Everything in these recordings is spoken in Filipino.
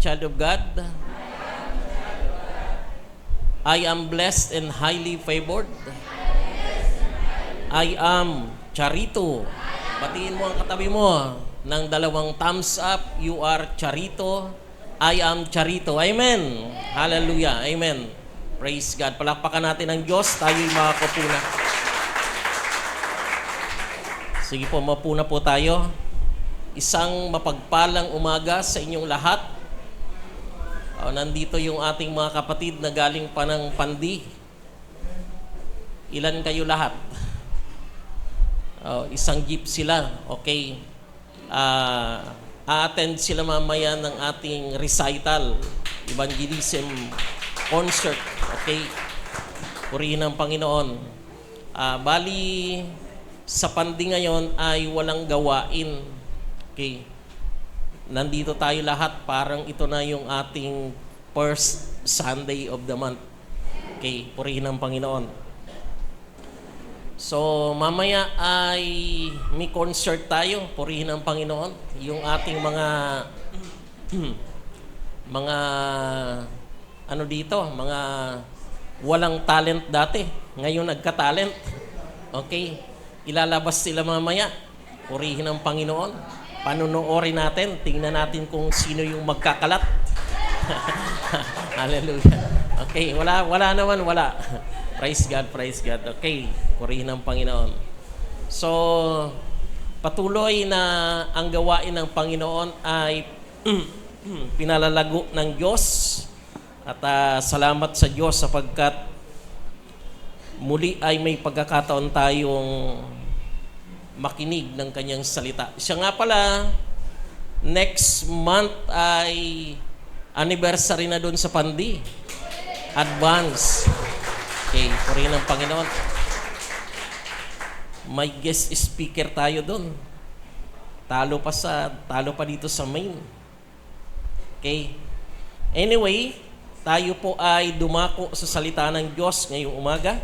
child of God. I am blessed and highly favored. I am Charito. Batiin mo ang katabi mo ng dalawang thumbs up. You are Charito. I am Charito. Amen. Hallelujah. Amen. Praise God. Palakpakan natin ang Diyos. Tayo'y makakapuna. Sige po, mapuna po tayo. Isang mapagpalang umaga sa inyong lahat. Nandito yung ating mga kapatid na galing pa ng Pandi. Ilan kayo lahat? Isang jeep sila. Okay. A-attend sila mamaya ng ating recital, evangelism concert. Okay. Purihin ang Panginoon. Bali, sa Pandi ngayon ay walang gawain. Okay. Nandito tayo lahat. Parang ito na yung ating first Sunday of the month. Okay. Purihin ang Panginoon. So, mamaya ay may concert tayo. Purihin ang Panginoon. Yung ating mga mga walang talent dati. Ngayon nagka-talent. Okay. Ilalabas sila mamaya. Purihin ang Panginoon. Panunoorin natin. Tingnan natin kung sino yung magkakalat. Hallelujah. Okay. Wala naman. Praise God, praise God. Okay, purihin ang Panginoon. So, patuloy na ang gawain ng Panginoon ay pinalalago ng Diyos. At salamat sa Diyos sapagkat muli ay may pagkakataon tayong makinig ng kanyang salita. Siya nga pala, next month ay anniversary na doon sa Pandi. Advance. Okay, purihin ang Panginoon. May guest speaker tayo doon. Talo pa dito sa main. Okay. Anyway, tayo po ay dumako sa salita ng Diyos ngayong umaga.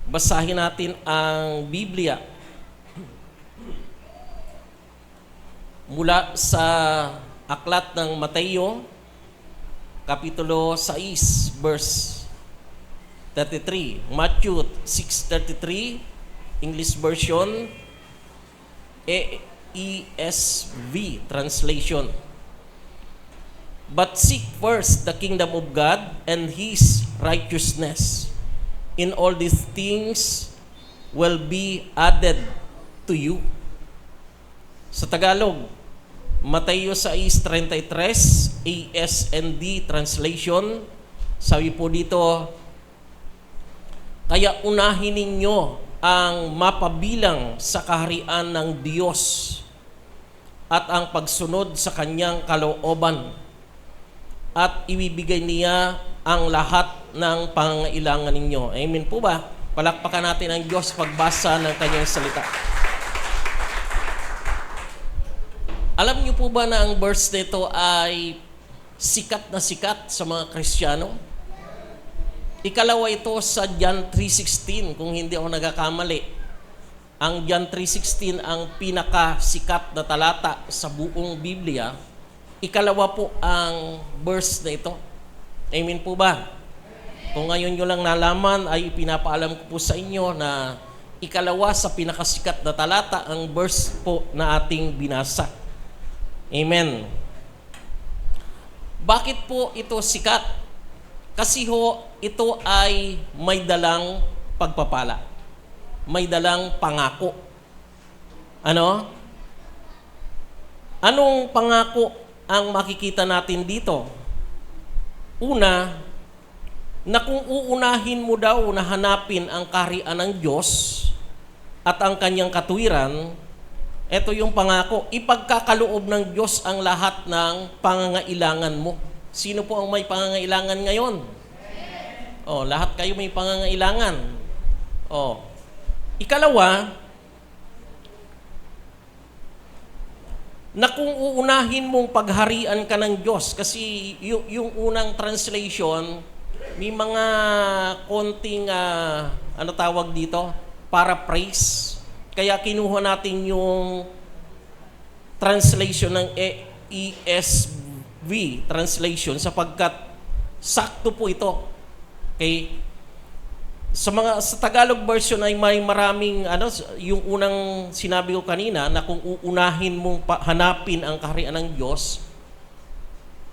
Basahin natin ang Biblia. Mula sa aklat ng Mateo, Kapitulo 6, verse 33. Matthew 6:33, English version, ESV translation. But seek first the kingdom of God and His righteousness. In all these things will be added to you. Sa Tagalog, Mateo 6:33, ASND translation. Sabi po dito, kaya unahin ninyo ang mapabilang sa kaharian ng Diyos at ang pagsunod sa kanyang kalooban at ibibigay niya ang lahat ng pangangailangan ninyo. Amen po ba? Palakpakan natin ang Diyos pagbasa ng kanyang salita. Alam niyo po ba na ang verse nito ay sikat na sikat sa mga Kristiyano? Ikalawa ito sa John 3:16, kung hindi ako nagkakamali. Ang John 3:16 ang pinakasikat na talata sa buong Biblia. Ikalawa po ang verse na ito. Amen po ba? Kung ngayon nyo lang nalaman, ay pinapaalam ko po sa inyo na ikalawa sa pinakasikat na talata ang verse po na ating binasa. Amen. Bakit po ito sikat? Kasi ito ay may dalang pagpapala. May dalang pangako. Ano? Anong pangako ang makikita natin dito? Una, na kung uunahin mo daw na hanapin ang kaharian ng Diyos at ang kanyang katuwiran, ito yung pangako, ipagkakaloob ng Diyos ang lahat ng pangangailangan mo. Sino po ang may pangangailangan ngayon? Lahat kayo may pangangailangan. Ikalawa, na kung uunahin mong pagharian ka ng Diyos, kasi yung unang translation, may mga konting, tawag dito? Paraphrase. Kaya kinuha natin yung translation ng ESV translation sapagkat sakto po ito. Okay? Sa Tagalog version ay may maraming yung unang sinabi ko kanina na kung uunahin mong hanapin ang kaharian ng Diyos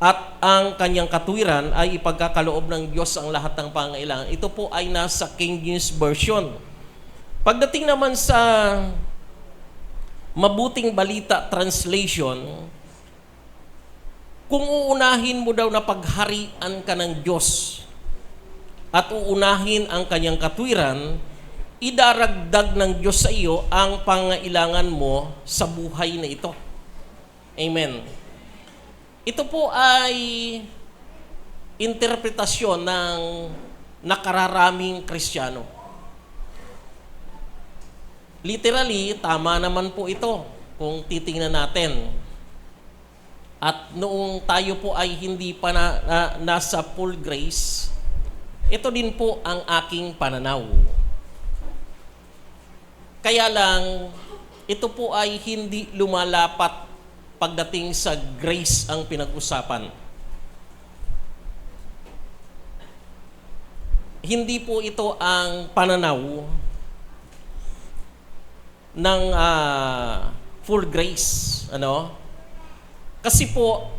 at ang kanyang katuwiran ay ipagkakaloob ng Diyos ang lahat ng pangailangan. Ito po ay nasa King James Version. Pagdating naman sa Mabuting Balita Translation, kung uunahin mo daw na pagharian ka ng Diyos at uunahin ang kanyang katuwiran, idaragdag ng Diyos sa iyo ang pangailangan mo sa buhay na ito. Amen. Ito po ay interpretasyon ng nakararaming Kristiyano. Literally, tama naman po ito kung titingnan natin. At noong tayo po ay hindi pa nasa full grace, ito din po ang aking pananaw. Kaya lang, ito po ay hindi lumalapat pagdating sa grace ang pinag-usapan. Hindi po ito ang pananaw ng full grace. Kasi po,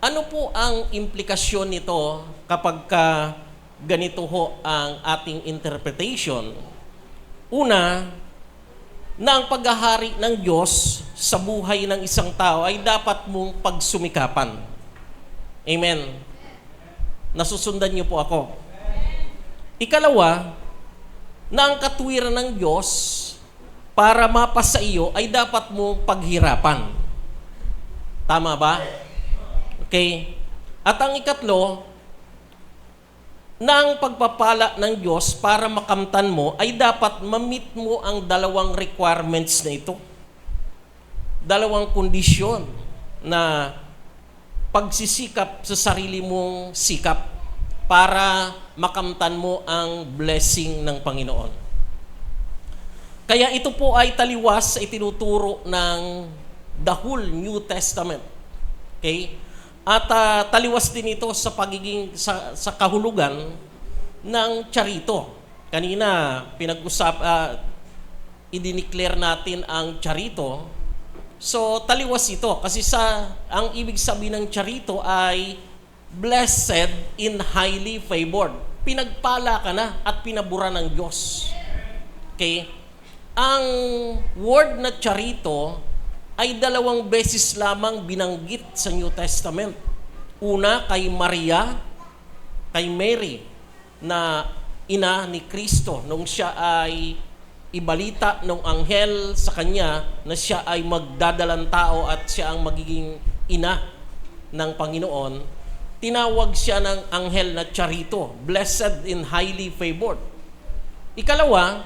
ano po ang implikasyon nito kapag ganito ho ang ating interpretation? Una, na ang paghahari ng Diyos sa buhay ng isang tao ay dapat mong pagsumikapan. Amen. Nasusundan niyo po ako. Ikalawa, na ang katuwiran ng Diyos para mapasa iyo ay dapat mong paghirapan. Tama ba? Okay. At ang ikatlo, na ang pagpapala ng Diyos para makamtan mo ay dapat ma-meet mo ang dalawang requirements na ito. Dalawang kondisyon na pagsisikap sa sarili mong sikap para makamtan mo ang blessing ng Panginoon. Kaya ito po ay taliwas sa itinuturo ng the whole New Testament. Okay? At taliwas din ito sa pagiging sa kahulugan ng charito. Kanina i-declare natin ang charito. So taliwas ito kasi ang ibig sabihin ng charito ay blessed in highly favored. Pinagpala ka na at pinabura ng Diyos. Okay? Ang word na charito ay 2 beses lamang binanggit sa New Testament. Una, kay Mary, na ina ni Kristo, nung siya ay ibalita ng anghel sa kanya na siya ay magdadalang tao at siya ang magiging ina ng Panginoon, tinawag siya ng anghel na charito, blessed in highly favored. Ikalawa,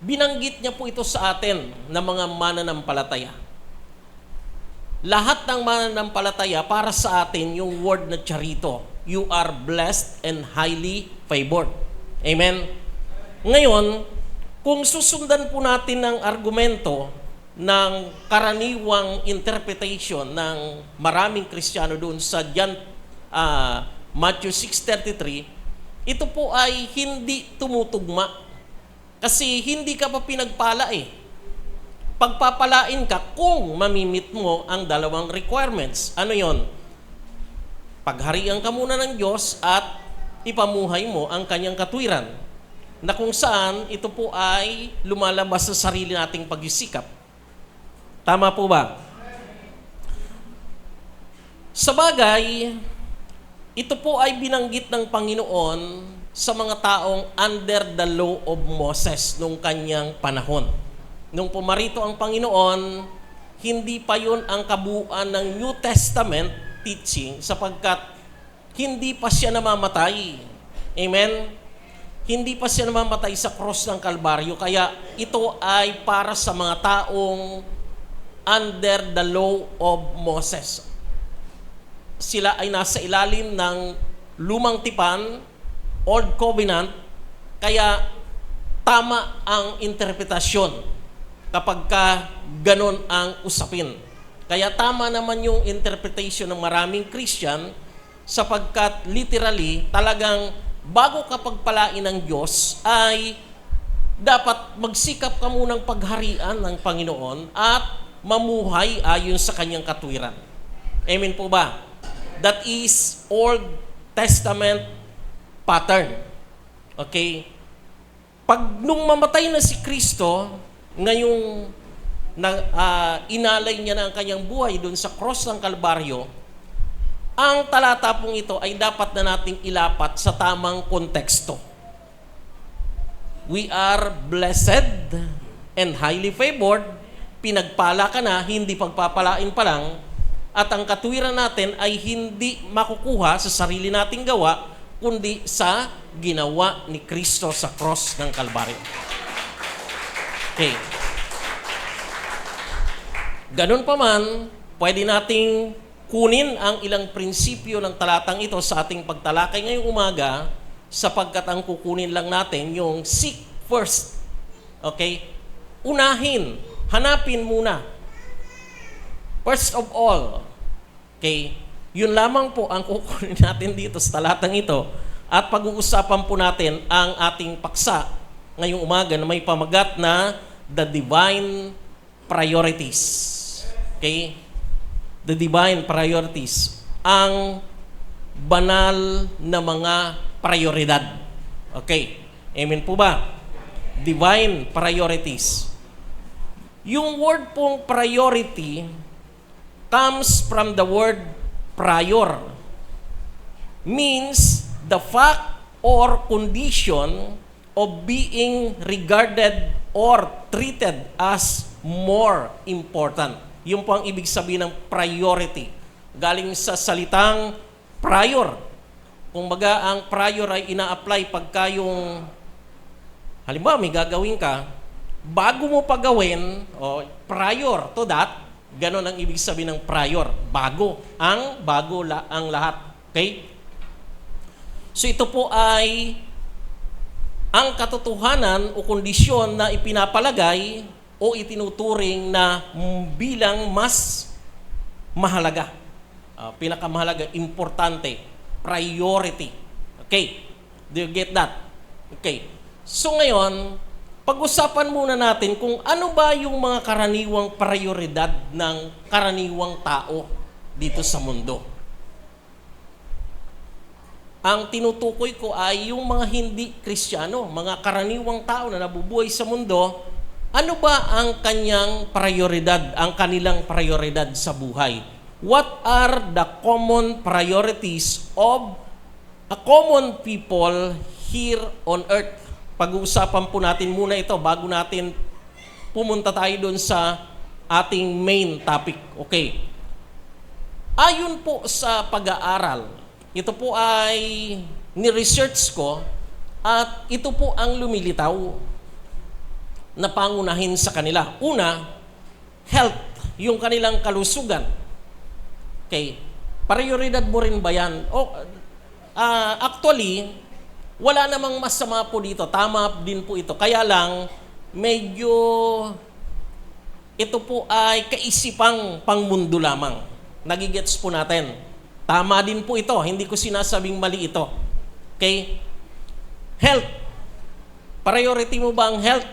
binanggit niya po ito sa atin na mga mananampalataya. Lahat ng mananampalataya, para sa atin yung word na charito. You are blessed and highly favored. Amen? Ngayon, kung susundan po natin ng argumento ng karaniwang interpretation ng maraming Kristiyano doon sa Matthew 6:33, ito po ay hindi tumutugma. Kasi hindi ka pa pinagpala Pagpapalain ka kung mamimit mo ang dalawang requirements. Ano yon? Pagharian ka muna ng Diyos at ipamuhay mo ang kanyang katuwiran. Na kung saan ito po ay lumalabas sa sarili nating pagsisikap. Tama po ba? Sa bagay, ito po ay binanggit ng Panginoon sa mga taong under the law of Moses nung kanyang panahon. Nung pumarito ang Panginoon, hindi pa yun ang kabuuan ng New Testament teaching sapagkat hindi pa siya namamatay. Amen? Hindi pa siya namamatay sa cross ng Kalbaryo. Kaya ito ay para sa mga taong under the law of Moses. Sila ay nasa ilalim ng lumang tipan, Old Covenant, kaya tama ang interpretasyon kapag ganon ang usapin. Kaya tama naman yung interpretation ng maraming Christian sapagkat literally talagang bago ka pagpalain ng Diyos ay dapat magsikap ka munang pagharian ng Panginoon at mamuhay ayon sa kanyang katwiran. Amen po ba? That is Old Testament pattern. Okay? Pag nung mamatay na si Kristo, ngayong inalay niya na ang kanyang buhay doon sa cross ng Kalbaryo, ang talata pong ito ay dapat na nating ilapat sa tamang konteksto. We are blessed and highly favored. Pinagpala ka na, hindi pagpapalain pa lang. At ang katwiran natin ay hindi makukuha sa sarili nating gawa, kundi sa ginawa ni Kristo sa cross ng Kalbaryo. Okay. Ganun pa man, pwede nating kunin ang ilang prinsipyo ng talatang ito sa ating pagtalakay ngayong umaga, sapagkat ang kukunin lang natin yung seek first. Okay? Unahin, hanapin muna. First of all, okay, yun lamang po ang kukunin natin dito sa talatang ito at pag-uusapan po natin ang ating paksa ngayong umaga na may pamagat na the divine priorities. Okay? The divine priorities. Ang banal na mga prioridad. Okay. Amen po ba? Divine priorities. Yung word pong priority comes from the word prior. Means the fact or condition of being regarded or treated as more important. Yung po ang ibig sabihin ng priority. Galing sa salitang prior. Kung baga, ang prior ay ina-apply pagka yung, halimbawa, may gagawin ka, bago mo pagawin, o prior to that, ganon ang ibig sabihin ng prior. Bago ang lahat. Okay? So ito po ay ang katotohanan o kondisyon na ipinapalagay o itinuturing na bilang mas mahalaga. Pinakamahalaga, importante, priority. Okay. Do you get that? Okay. So ngayon, pag-usapan muna natin kung ano ba yung mga karaniwang prioridad ng karaniwang tao dito sa mundo. Ang tinutukoy ko ay yung mga hindi Kristiyano, mga karaniwang tao na nabubuhay sa mundo. Ano ba ang kanyang prioridad, ang kanilang prioridad sa buhay? What are the common priorities of a common people here on earth? Pag-uusapan po natin muna ito bago natin pumunta tayo doon sa ating main topic. Okay. Ayon po sa pag-aaral, ito po ay ni-research ko at ito po ang lumilitaw na pangunahin sa kanila. Una, health, yung kanilang kalusugan. Okay. Prioridad mo rin ba yan? Actually, wala namang masama po dito. Tama din po ito. Kaya lang, medyo ito po ay kaisipang pangmundo lamang. Nagigets po natin. Tama din po ito. Hindi ko sinasabing mali ito. Okay? Health. Priority mo ba ang health?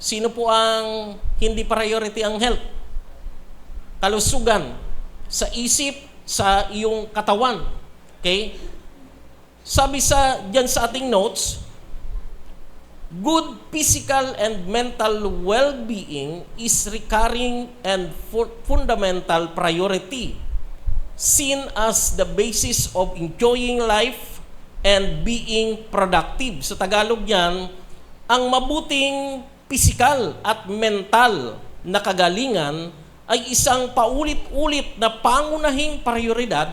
Sino po ang hindi priority ang health? Kalusugan. Sa isip, sa iyong katawan. Okay? Sabi diyan sa ating notes, good physical and mental well-being is recurring and fundamental priority, seen as the basis of enjoying life and being productive. Sa Tagalog yan, ang mabuting physical at mental na kagalingan ay isang paulit-ulit na pangunahing prioridad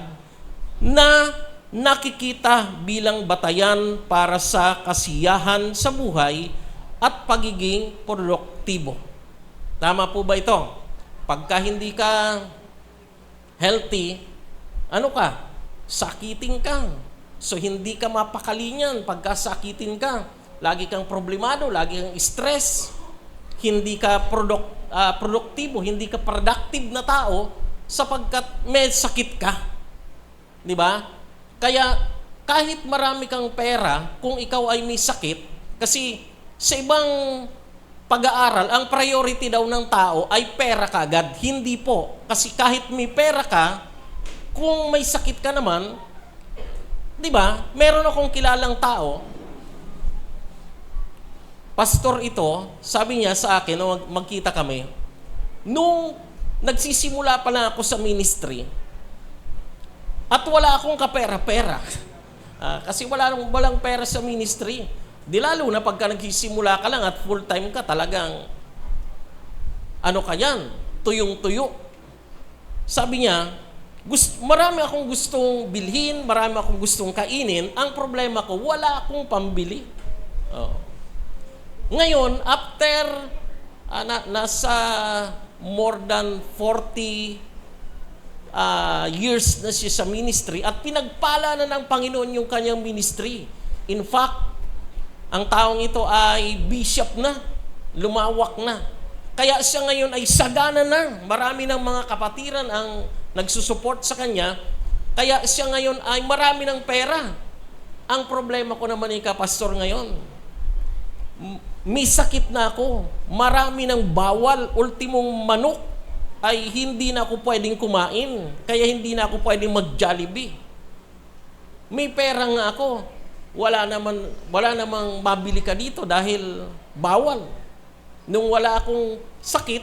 na nakikita bilang batayan para sa kasiyahan sa buhay at pagiging produktibo. Tama po ba ito? Pagka hindi ka healthy, ano ka? Sakitin ka. So hindi ka mapakali niyan pagka sakitin ka. Lagi kang problemado, lagi kang stress. Hindi ka produktibo, hindi ka productive na tao sapagkat may sakit ka. Di ba? Kaya kahit marami kang pera, kung ikaw ay may sakit, kasi sa ibang pag-aaral, ang priority daw ng tao ay pera kagad. Hindi po. Kasi kahit may pera ka, kung may sakit ka naman, di ba, meron akong kilalang tao, pastor ito, sabi niya sa akin, nung magkita kami, nung nagsisimula pa lang ako sa ministry, at wala akong kapera-pera. Kasi walang pera sa ministry. Di lalo na pagka nagsisimula ka lang at full-time ka, talagang, ano ka yan, tuyong-tuyo. Sabi niya, marami akong gustong bilhin, marami akong gustong kainin, ang problema ko, wala akong pambili. Ngayon, after nasa more than 40 years na siya sa ministry at pinagpala na ng Panginoon yung kanyang ministry. In fact, ang taong ito ay bishop na, lumawak na. Kaya siya ngayon ay sagana na. Marami ng mga kapatiran ang nagsusupport sa kanya. Kaya siya ngayon ay marami ng pera. Ang problema ko naman ay kapastor ngayon, may sakit na ako. Marami ng bawal, ultimong manok ay hindi na ako pwedeng kumain. Kaya hindi na ako pwedeng mag-Jollibee. May pera nga ako. Wala namang mabili ka dito dahil bawal. Nung wala akong sakit,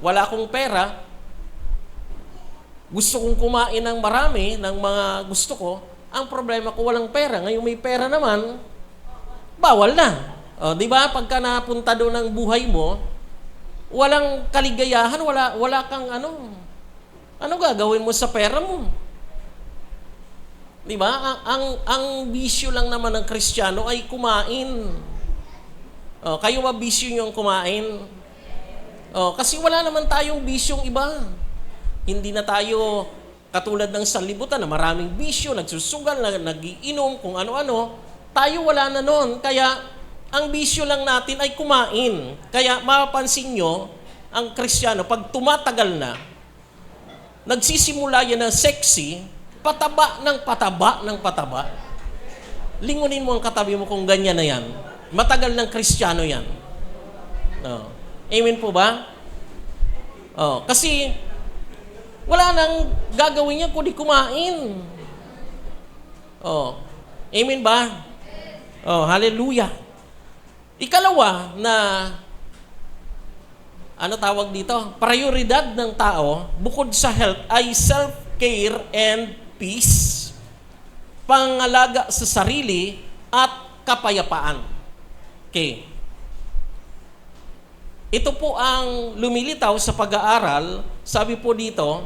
wala akong pera, gusto kong kumain ng marami, ng mga gusto ko, ang problema ko walang pera. Ngayon may pera naman, bawal na. Di ba? Pagka napunta doon ang buhay mo, walang kaligayahan, wala kang ano. Ano gagawin mo sa pera mo? Di ba? Ang bisyo lang naman ng Kristiyano ay kumain. Kayo ba bisyo nyo kumain? Kasi wala naman tayong bisyong iba. Hindi na tayo katulad ng sanlibutan na maraming bisyo, nagsusugal, nagiinom, kung ano-ano. Tayo wala na nun. Kaya ang bisyo lang natin ay kumain. Kaya mapapansin nyo, ang Kristiyano, pag tumatagal na, nagsisimula yan ng sexy, pataba ng pataba. Lingunin mo ang katabi mo kung ganyan na yan. Matagal ng Kristiyano yan. Amen po ba? Kasi wala nang gagawin niya kundi kumain. Amen ba? Hallelujah. Ikalawa na, ano tawag dito? Prioridad ng tao, bukod sa health, ay self-care and peace, pangalaga sa sarili at kapayapaan. Okay. Ito po ang lumilitaw sa pag-aaral. Sabi po dito,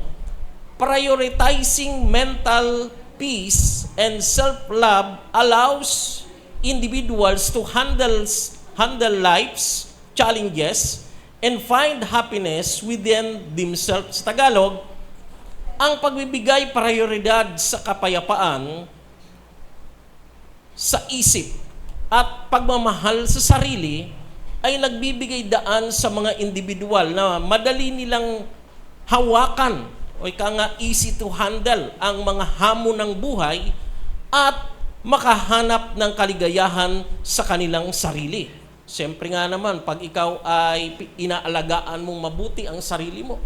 prioritizing mental peace and self-love allows individuals to handle life's challenges and find happiness within themselves. Sa Tagalog, ang pagbibigay prioridad sa kapayapaan sa isip at pagmamahal sa sarili ay nagbibigay daan sa mga individual na madali nilang hawakan o ika nga easy to handle ang mga hamon ng buhay at makahanap ng kaligayahan sa kanilang sarili. Siyempre nga naman, pag ikaw ay inaalagaan mong mabuti ang sarili mo.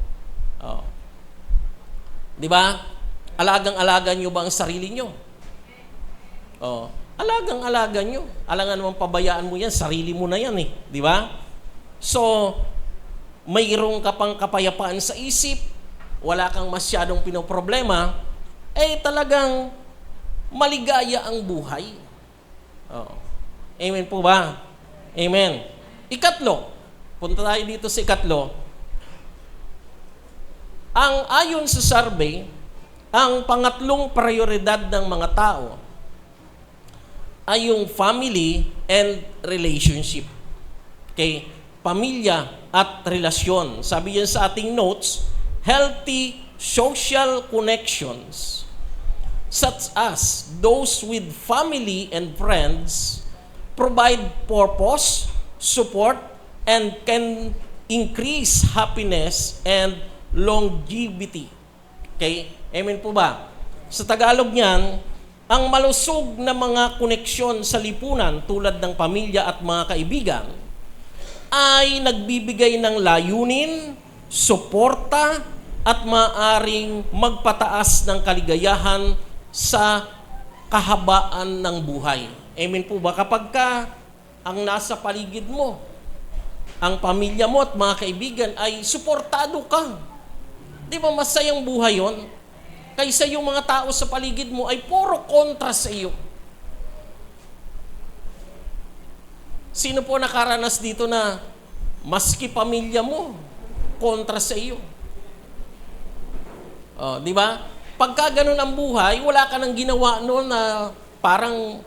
Di ba? Alagang-alaga nyo ba ang sarili nyo? Alagang-alaga nyo. Alangan naman pabayaan mo yan, sarili mo na yan eh. Di ba? So, mayroong ka pang kapayapaan sa isip, wala kang masyadong pinoproblema, talagang maligaya ang buhay. Amen po ba? Amen. Ikatlo, punta tayo dito sa ikatlo. Ayon sa survey, ang pangatlong prioridad ng mga tao ay yung family and relationship. Okay? Pamilya at relasyon. Sabi yan sa ating notes, healthy social connections such as those with family and friends provide purpose, support, and can increase happiness and longevity. Okay? Amen po ba? Sa Tagalog niyan, ang malusog na mga koneksyon sa lipunan tulad ng pamilya at mga kaibigan ay nagbibigay ng layunin, suporta, at maaring magpataas ng kaligayahan sa kahabaan ng buhay. Amen po ba? Kapag ka ang nasa paligid mo, ang pamilya mo at mga kaibigan ay suportado ka. Di ba masayang buhay yon? Kaysa yung mga tao sa paligid mo ay puro kontra sa iyo. Sino po nakaranas dito na maski pamilya mo, kontra sa iyo? Di ba? Pagka ganun ang buhay, wala ka nang ginawa noon na parang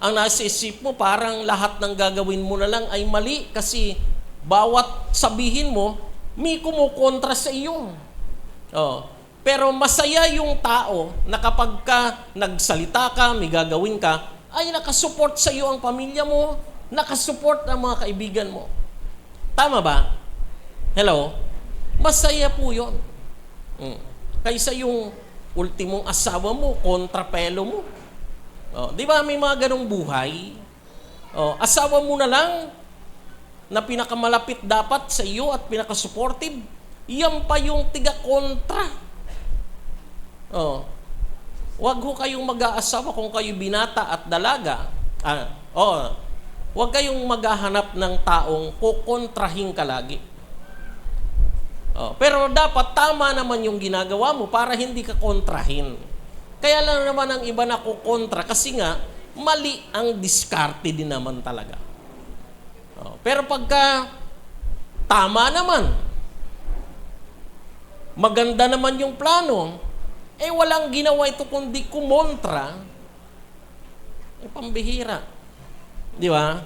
ang nasa isip mo, parang lahat ng gagawin mo na lang ay mali kasi bawat sabihin mo, may kumukontra sa iyo. Pero masaya yung tao na kapag ka nagsalita ka, may gagawin ka, ay nakasupport sa iyo ang pamilya mo, nakasupport ang mga kaibigan mo. Tama ba? Hello? Masaya po yun. Kaysa yung ultimong asawa mo, kontrapelo mo. Di ba may mga ganong buhay? Asawa mo na lang na pinakamalapit dapat sa iyo at pinakasupportive, yan pa yung tiga-kontra. Wag ho kayong mag-aasawa kung kayo binata at dalaga. Wag kayong maghahanap ng taong kukontrahin ka lagi. Pero dapat tama naman yung ginagawa mo para hindi ka kontrahin. Kaya lang naman ang iba na kukontra kasi nga mali ang diskarte din naman talaga. Pero pagka tama naman, maganda naman yung plano, walang ginawa ito kundi kumontra, pambihira. Di ba?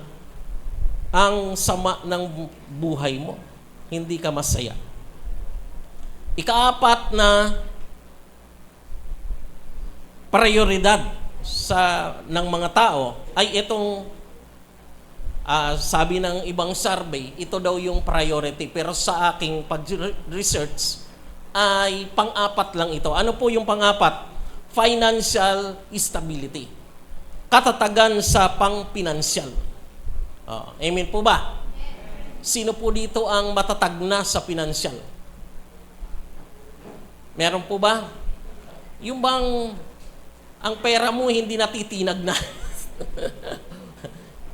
Ang sama ng buhay mo, hindi ka masaya. Ikaapat na prioridad ng mga tao ay itong sabi ng ibang survey, ito daw yung priority. Pero sa aking pag-research ay pang-apat lang ito. Ano po yung pang-apat? Financial stability. Katatagan sa pang-pinansyal. Amen po ba? Sino po dito ang matatag na sa pinansyal? Meron po ba? Yung bang ang pera mo hindi natitinag na.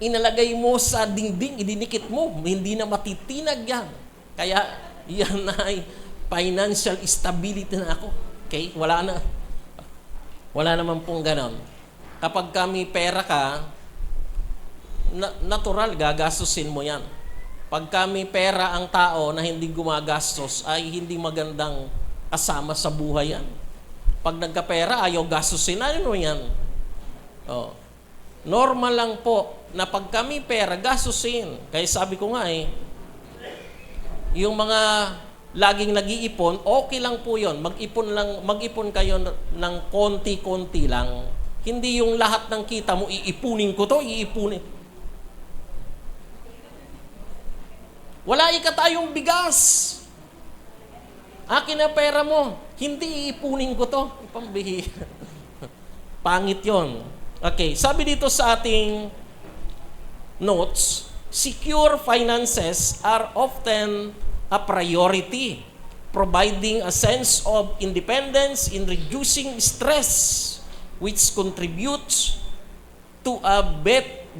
Inalagay mo sa dingding, idinikit mo, hindi na matitinag yan. Kaya yan ay financial stability na ako. Okay? Wala naman pong ganon. Kapag kami pera ka, natural, gagastusin mo yan. Pag kami pera ang tao na hindi gumagastos, ay hindi magandang kasama sa buhay yan. Pag nagkapera, ayaw gastusin, ano yan? Normal lang po na pag kami pera, gastusin. Kaya sabi ko nga yung mga laging nag-iipon, okay lang po yun. Mag-ipon kayo ng konti-konti lang. Hindi yung lahat ng kita mo, iipunin ko to, iipunin. Wala tayong bigas. Akin na pera mo, hindi iipunin ko to. Pambihira. Pangit yon. Okay, sabi dito sa ating notes, secure finances are often a priority, providing a sense of independence in reducing stress, which contributes to a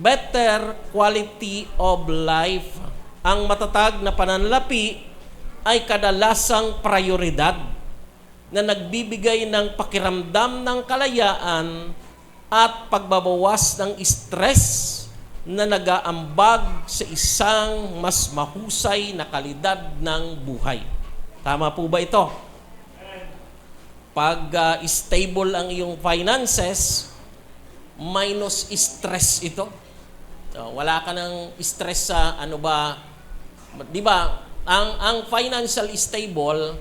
better quality of life. Ang matatag na pananalapi ay kadalasang prioridad na nagbibigay ng pakiramdam ng kalayaan at pagbabawas ng stress na nag-aambag sa isang mas mahusay na kalidad ng buhay. Tama po ba ito? Pag stable ang iyong finances, minus stress ito. Wala ka ng stress sa di ba? Ang financial stable,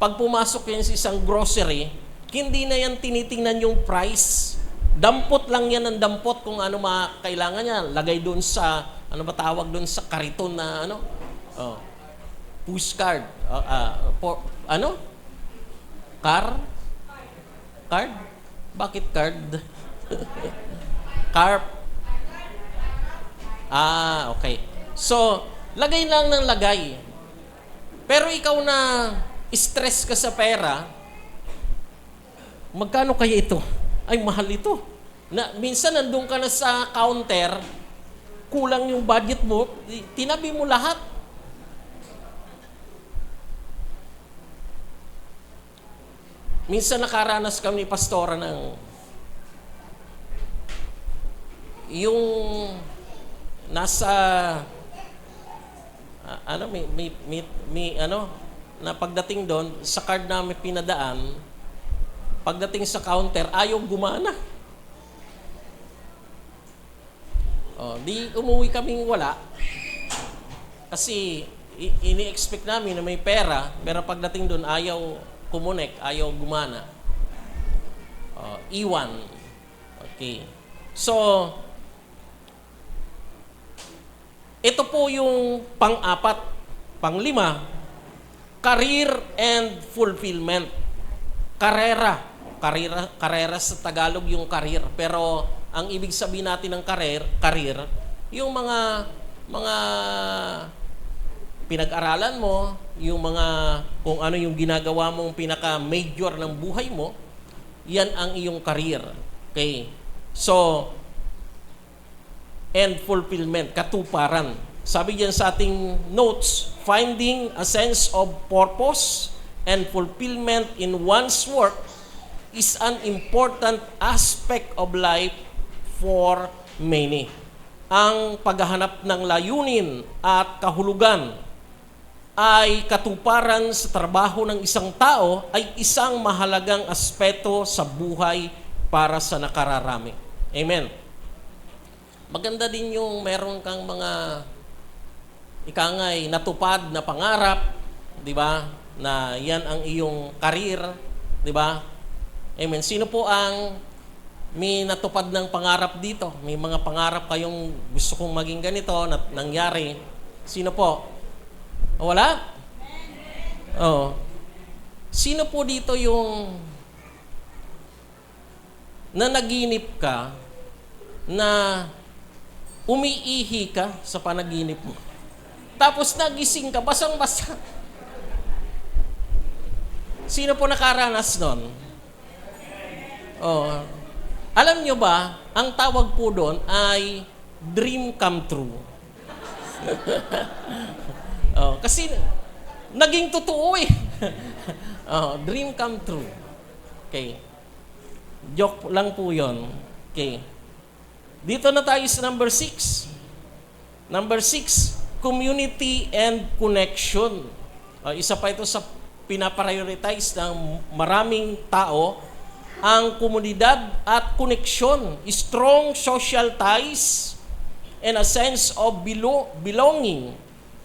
pag pumasok yan sa isang grocery, hindi na yan tinitingnan yung price. Dampot lang yan ng dampot kung ano kailangan niya. Lagay doon sa, tawag doon sa kariton na Oh, pushcard. Ano? Card? Bakit card? Carp. Okay. So, lagay lang ng lagay. Pero ikaw na stress ka sa pera, magkano kaya ito? Ay, mahal ito. Minsan nandun ka na sa counter, kulang yung budget mo, tinabi mo lahat. Minsan nakaranas kami ni pastora ng yung nasa na pagdating doon sa card namin pinadaan, pagdating sa counter ayaw gumana. Di umuwi kaming wala kasi ini-expect namin na may pera, pero pagdating doon ayaw kumunik, ayaw gumana. Iwan. Okay. So, ito po yung pang-apat. Pang-lima, career and fulfillment. Karera sa Tagalog yung career. Pero, ang ibig sabihin natin ng career, yung mga pinag-aralan mo, yung mga kung ano yung ginagawa mong pinaka-major ng buhay mo, yan ang iyong career. Okay? So, and fulfillment, katuparan. Sabi diyan sa ating notes, finding a sense of purpose and fulfillment in one's work is an important aspect of life for many. Ang paghahanap ng layunin at kahulugan ay katuparan sa trabaho ng isang tao ay isang mahalagang aspeto sa buhay para sa nakararami. Amen. Maganda din yung meron kang mga ikangay natupad na pangarap, di ba? Na yan ang iyong career, di ba? Amen. Sino po ang may natupad ng pangarap dito? May mga pangarap kayong gusto kong maging ganito na nangyari. Sino po? Wala? Sino po dito yung nanaginip ka na umiihi ka sa panaginip mo? Tapos nagising ka, basang-basa. Sino po nakaranas nun? Alam nyo ba, ang tawag po doon ay dream come true. Kasi naging totoo eh. Dream come true. Okay. Joke lang po yun. Okay. Dito na tayo sa number 6. Number 6, community and connection. Isa pa ito sa pinaprioritize ng maraming tao, ang komunidad at koneksyon, strong social ties, and a sense of belonging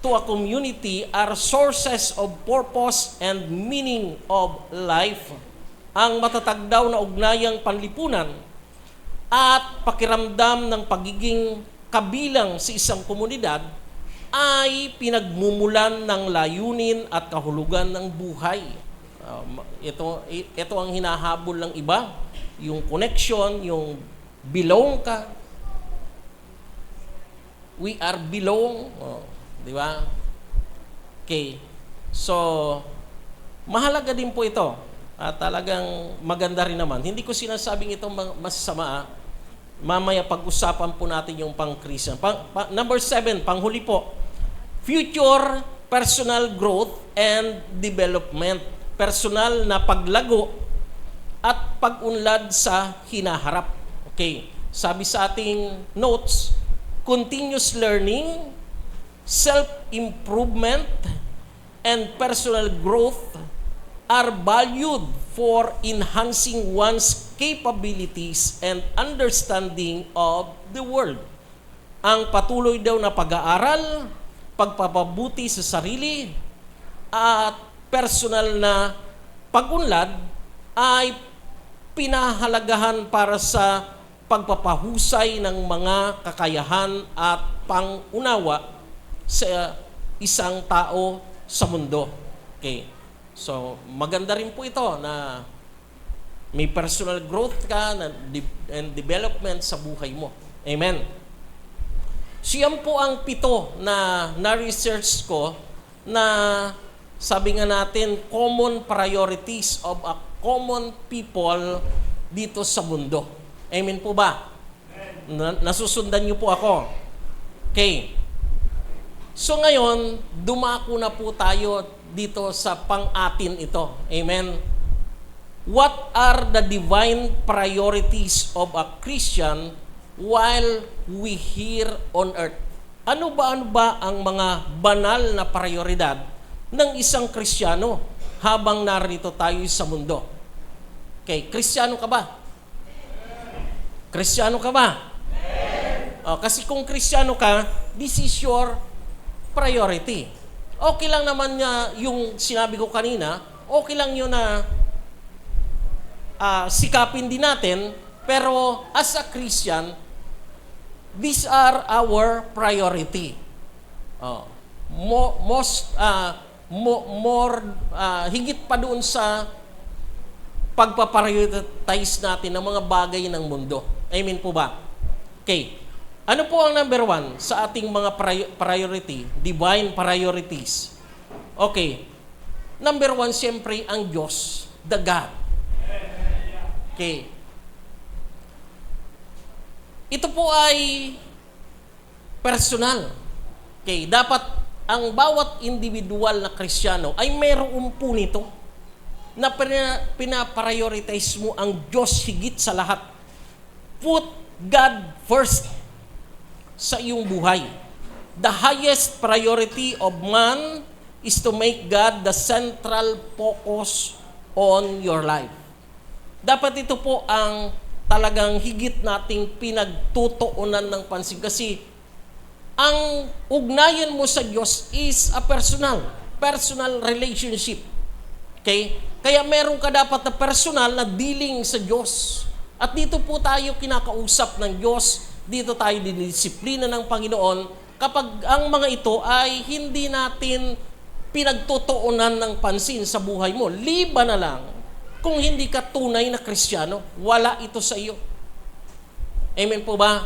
to a community are sources of purpose and meaning of life. Ang matatag daw na ugnayang panlipunan at pakiramdam ng pagiging kabilang sa isang komunidad ay pinagmumulan ng layunin at kahulugan ng buhay. Ito ang hinahabol ng iba, yung connection, yung belong ka. We are belong. Di ba? Okay. So, mahalaga din po ito. At talagang maganda rin naman. Hindi ko sinasabing ito masama. Mamaya pag-usapan po natin yung pang-Christian. Number 7, panghuli po. Future personal growth and development. Personal na paglago at pag-unlad sa hinaharap. Okay. Sabi sa ating notes, continuous learning, self-improvement, and personal growth are valued for enhancing one's capabilities and understanding of the world. Ang patuloy daw na pag-aaral, pagpapabuti sa sarili, at personal na pag-unlad ay pinahalagahan para sa pagpapahusay ng mga kakayahan at pangunawa sa isang tao sa mundo. Okay. So, maganda rin po ito na may personal growth ka and development sa buhay mo. Amen. Siyan po ang 7 na na-research ko na sabi nga natin, common priorities of a common people dito sa mundo. Amen po ba? Nasusundan niyo po ako. Okay. So ngayon, dumako na po tayo dito sa pang-atin ito. Amen. What are the divine priorities of a Christian while we here on earth? Ano ba ang mga banal na prioridad ng isang Kristiyano habang narito tayo sa mundo? Okay, Kristiyano ka ba? Kristiyano ka ba? Kasi kung Kristiyano ka, this is your priority. Okay lang naman niya yung sinabi ko kanina, okay lang yun na sikapin din natin, pero as a Christian, these are our priority. Higit pa doon sa pagpaprioritize natin ng mga bagay ng mundo. Amen po ba? Okay. Ano po ang number 1 sa ating mga priority? Divine priorities. Okay. Number 1, siyempre, ang Diyos, the God. Okay. Ito po ay personal. Okay. Dapat ang bawat individual na Kristiyano ay mayroon po nito na pinaprioritize mo ang Diyos higit sa lahat. Put God first sa iyong buhay. The highest priority of man is to make God the central focus on your life. Dapat ito po ang talagang higit nating pinagtutuunan ng pansin kasi ang ugnayan mo sa Diyos is a personal relationship. Okay? Kaya meron ka dapat na personal na dealing sa Diyos. At dito po tayo kinakausap ng Diyos, dito tayo dinidisiplina ng Panginoon kapag ang mga ito ay hindi natin pinagtutuunan ng pansin sa buhay mo. Liba na lang kung hindi ka tunay na Kristiyano, wala ito sa iyo. Amen po ba?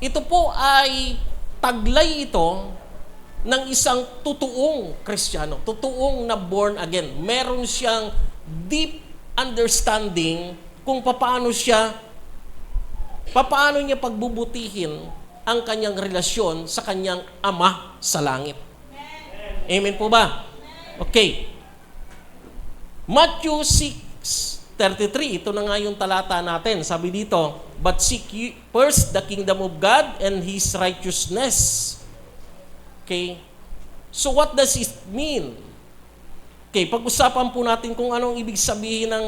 Ito po ay taglay ito ng isang totoong Kristiyano, totoong na born again. Meron siyang deep understanding kung paano niya pagbubutihin ang kanyang relasyon sa kanyang Ama sa langit. Amen po ba? Okay. Matthew 6:33, ito na nga yung talata natin. Sabi dito, but seek ye first the kingdom of God and His righteousness. Okay? So what does it mean? Okay, pag-usapan po natin kung anong ibig sabihin ng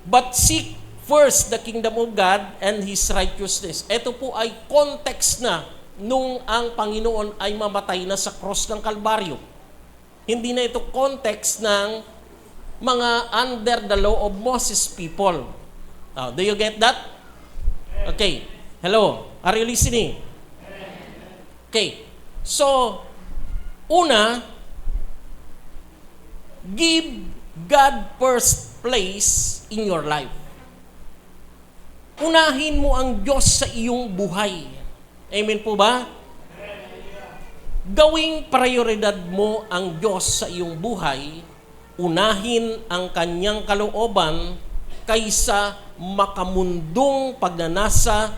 but seek first the kingdom of God and His righteousness. Ito po ay context na nung ang Panginoon ay mamatay na sa cross ng Kalbaryo. Hindi na ito context ng mga under the law of Moses people. Do you get that? Okay. Hello? Are you listening? Okay. So, una, give God first place in your life. Unahin mo ang Diyos sa iyong buhay. Amen po ba? Gawing prioridad mo ang Diyos sa iyong buhay, unahin ang kanyang kalooban kaysa makamundong pagnanasa,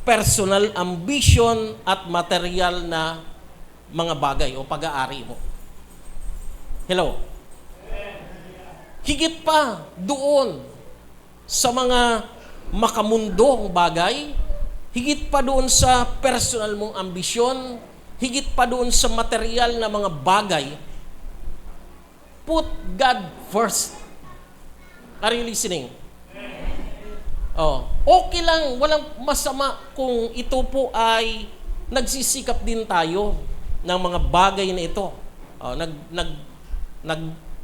personal ambition at material na mga bagay o pag-aari mo. Hello? Higit pa doon sa mga makamundong bagay, higit pa doon sa personal mong ambisyon, higit pa doon sa material na mga bagay, put God first. Are you listening? Okay lang, walang masama kung ito po ay nagsisikap din tayo ng mga bagay na ito.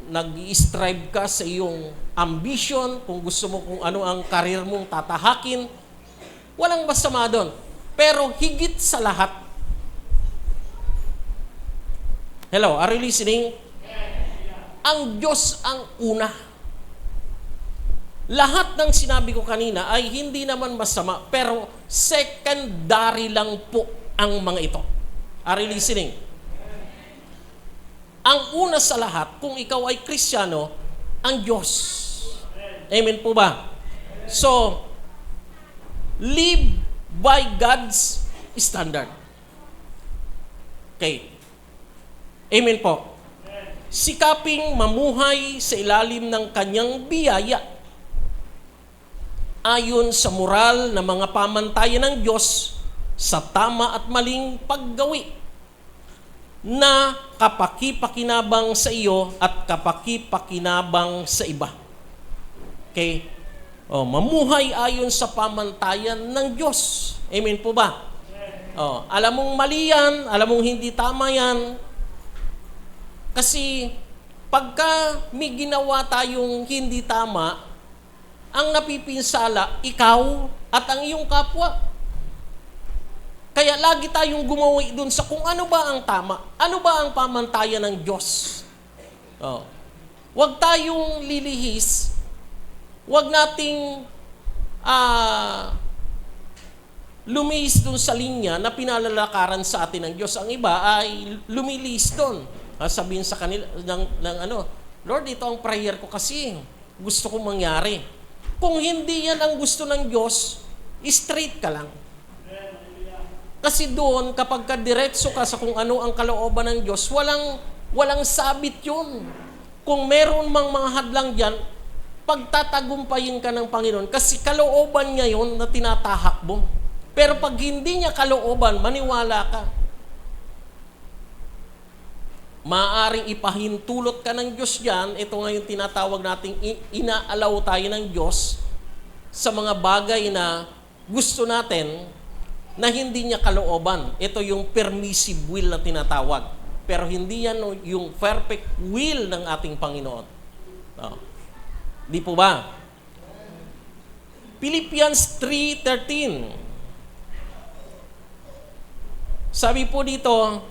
Nag-strive ka sa iyong ambition, kung gusto mo kung ano ang karir mong tatahakin, walang masama doon. Pero higit sa lahat, Hello, are you listening? Ang Diyos ang una. Lahat ng sinabi ko kanina ay hindi naman masama, pero secondary lang po ang mga ito. Are you listening? Ang una sa lahat, kung ikaw ay Kristiyano, ang Diyos. Amen po ba? So, live by God's standard. Okay. Amen po. Sikaping mamuhay sa ilalim ng kanyang biyaya ayon sa moral na mga pamantayan ng Diyos sa tama at maling paggawi na kapaki-pakinabang sa iyo at kapaki-pakinabang sa iba. Okay? Mamuhay ayon sa pamantayan ng Diyos. Amen po ba? Alam mong mali yan, alam mong hindi tama yan. Kasi pagka may ginawa tayong hindi tama, ang napipinsala, ikaw at ang iyong kapwa. Kaya lagi tayong gumawa dun sa kung ano ba ang tama, ano ba ang pamantayan ng Diyos. Huwag tayong lilihis, huwag nating lumihis dun sa linya na pinalalakaran sa atin ng Diyos. Ang iba ay lumilihis dun. Sabihin sa kanila, Lord, ito ang prayer ko kasi gusto kong mangyari. Kung hindi yan ang gusto ng Diyos, straight ka lang. Kasi doon, kapag ka-diretso ka sa kung ano ang kalooban ng Diyos, walang sabit yun. Kung meron mang mga hadlang dyan, pagtatagumpayin ka ng Panginoon kasi kalooban niya yun na tinatahak mo. Pero pag hindi niya kalooban, maniwala ka. Maaaring ipahintulot ka ng Diyos dyan. Ito nga yung tinatawag nating inaalaw tayo ng Diyos sa mga bagay na gusto natin na hindi niya kalooban. Ito yung permissive will na tinatawag. Pero hindi yan yung perfect will ng ating Panginoon. Di po ba? Philippians 3:13. Sabi po dito,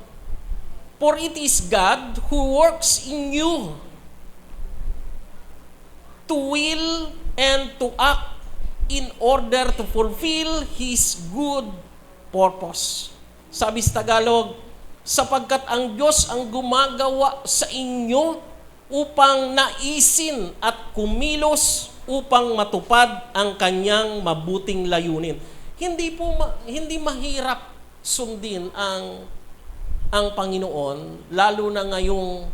for it is God who works in you to will and to act in order to fulfill His good purpose. Sabi sa Tagalog, sapagkat ang Diyos ang gumagawa sa inyo upang naisin at kumilos upang matupad ang kanyang mabuting layunin. Hindi mahirap sundin ang Panginoon, lalo na ngayong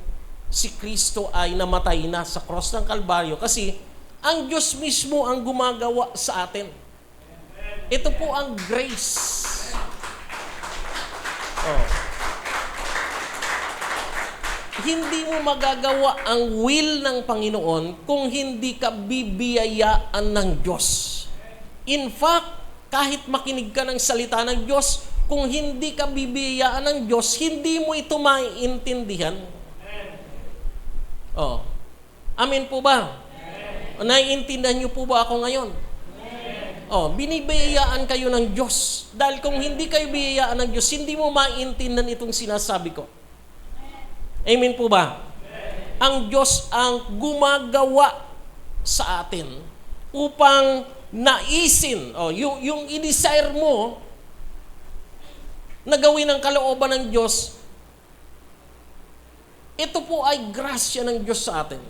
si Kristo ay namatay na sa cross ng Kalbaryo kasi ang Diyos mismo ang gumagawa sa atin. Ito po ang grace. Hindi mo magagawa ang will ng Panginoon kung hindi ka bibiyayaan ng Diyos. In fact, kahit makinig ka ng salita ng Diyos, kung hindi ka bibiyayaan ng Diyos, hindi mo ito maiintindihan. Amen po ba? Naiintindihan niyo po ba ako ngayon? Binibiyayaan kayo ng Diyos. Dahil kung hindi kayo biyayaan ng Diyos, hindi mo maiintindihan itong sinasabi ko. Amen po ba? Ang Diyos ang gumagawa sa atin upang naisin, yung i-desire mo na gawin ang kalooban ng Diyos, ito po ay grasya ng Diyos sa atin.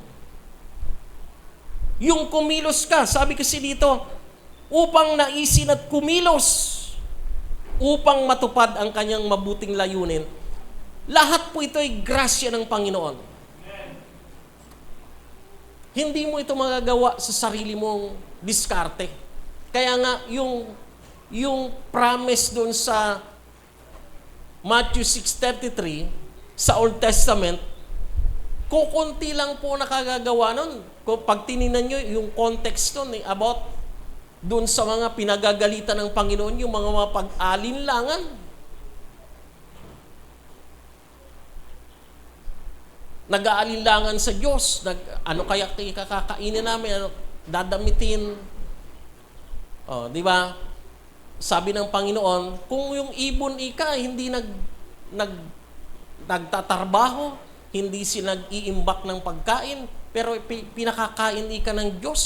Yung kumilos ka, sabi kasi dito, upang naisin at kumilos, upang matupad ang kanyang mabuting layunin. Lahat po ito ay grasya ng Panginoon. Hindi mo ito magagawa sa sarili mong diskarte. Kaya nga, yung promise doon sa Matthew 6:33, sa Old Testament, kukunti lang po nakagagawa nun. Pag tininan nyo, yung context nun, about doon sa mga pinagagalitan ng Panginoon, yung mga mapag-alinlangan. Nag-aalinlangan sa Diyos. Ano kaya kakainin namin? Ano, dadamitin? Di ba? Sabi ng Panginoon, kung yung ibon ika hindi nagtatrabaho, hindi sila nag-iimbak ng pagkain, pero pinakakain ika ng Diyos.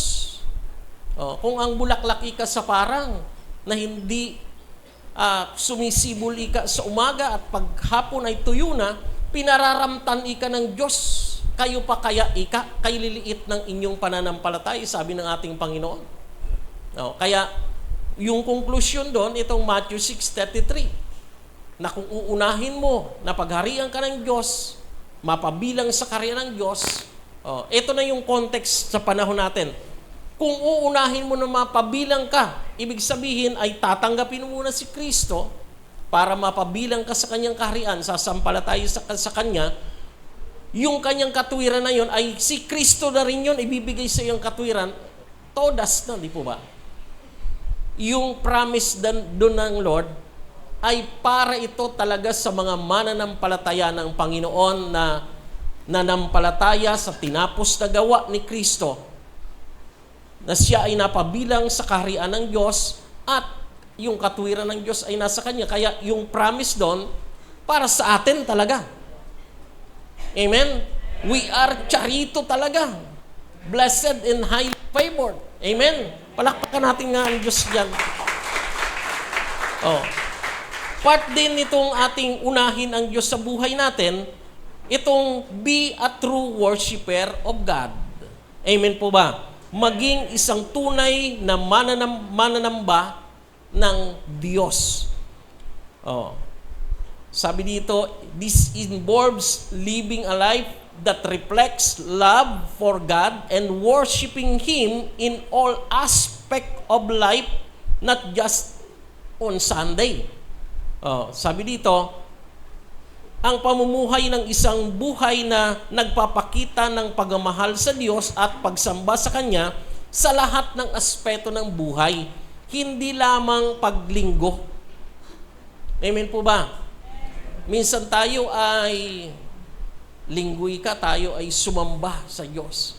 Kung ang bulaklak ika sa parang na hindi sumisibol ika sa umaga at paghapon ay tuyo na, pinararamtan ika ng Diyos. Kayo pa kaya ika, kay liliit ng inyong pananampalataya, sabi ng ating Panginoon. Kaya, yung conclusion doon, itong Matthew 6:33, na kung uunahin mo na pagharian ka ng Diyos, mapabilang sa karya ng Diyos, ito na yung context sa panahon natin. Kung uunahin mo na mapabilang ka, ibig sabihin ay tatanggapin mo muna si Kristo para mapabilang ka sa kanyang kaharian, sasampalataya sa kanya, yung kanyang katwiran na yun ay si Kristo na rin yun, ibibigay sa iyong katwiran, todas na, di po ba? Yung promise doon ng Lord ay para ito talaga sa mga mananampalataya ng Panginoon na nanampalataya sa tinapos na gawa ni Kristo, na siya ay napabilang sa kaharian ng Diyos at yung katwiran ng Diyos ay nasa Kanya. Kaya yung promise doon, para sa atin talaga. Amen? We are charito talaga. Blessed and highly favored. Amen? Palakpakan natin nga ang Diyos dyan. Part din itong ating unahin ang Diyos sa buhay natin, itong be a true worshiper of God. Amen po ba? Maging isang tunay na mananamba ng Diyos. Sabi dito, this involves living a life that reflects love for God and worshiping Him in all aspect of life, not just on Sunday. Sabi dito, ang pamumuhay ng isang buhay na nagpapakita ng pagmamahal sa Diyos at pagsamba sa Kanya sa lahat ng aspeto ng buhay, hindi lamang paglinggo. Amen po ba? Minsan tayo ay linggoy ka, tayo ay sumamba sa Diyos.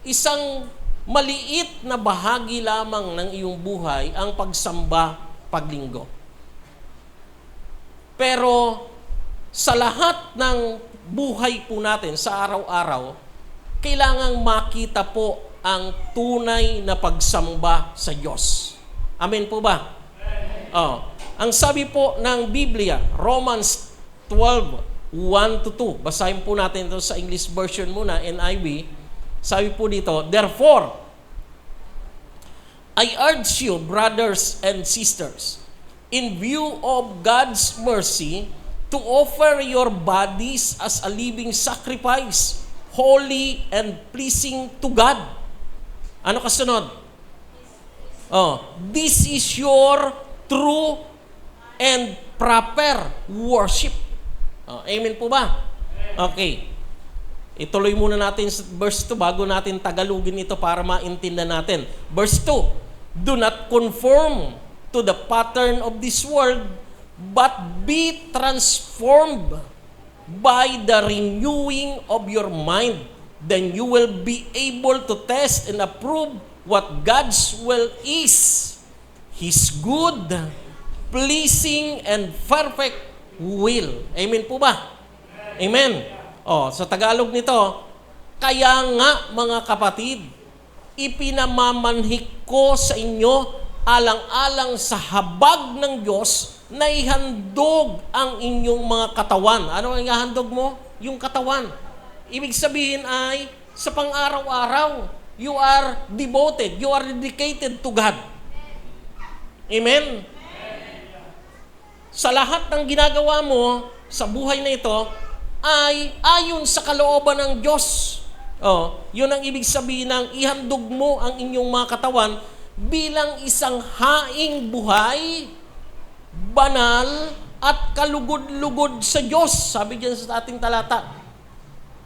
Isang maliit na bahagi lamang ng iyong buhay ang pagsamba paglinggo. Pero sa lahat ng buhay po natin sa araw-araw, kailangang makita po ang tunay na pagsamba sa Diyos. Amen po ba? Ang sabi po ng Biblia, Romans 12:1-2. Basahin po natin ito sa English version muna, NIV. Sabi po dito, therefore, I urge you, brothers and sisters, in view of God's mercy, to offer your bodies as a living sacrifice, holy and pleasing to God. Ano kasunod? This is your true and proper worship. Amen po ba? Okay. Ituloy muna natin sa verse 2 bago natin tagalugin ito para maintindihan natin. Verse 2, do not conform to the pattern of this world, but be transformed by the renewing of your mind. Then you will be able to test and approve what God's will is, His good, pleasing, and perfect will. Amen po ba? Amen. Sa Tagalog nito, kaya nga mga kapatid, ipinamamanhik ko sa inyo alang-alang sa habag ng Diyos na ihandog ang inyong mga katawan. Ano ang ihandog mo? Yung katawan. Ibig sabihin ay, sa pang-araw-araw, you are devoted, you are dedicated to God. Amen? Sa lahat ng ginagawa mo sa buhay na ito, ay ayon sa kalooban ng Diyos. Yun ang ibig sabihin ng ihandog mo ang inyong mga katawan bilang isang haing buhay, banal, at kalugod-lugod sa Diyos. Sabi diyan sa ating talata.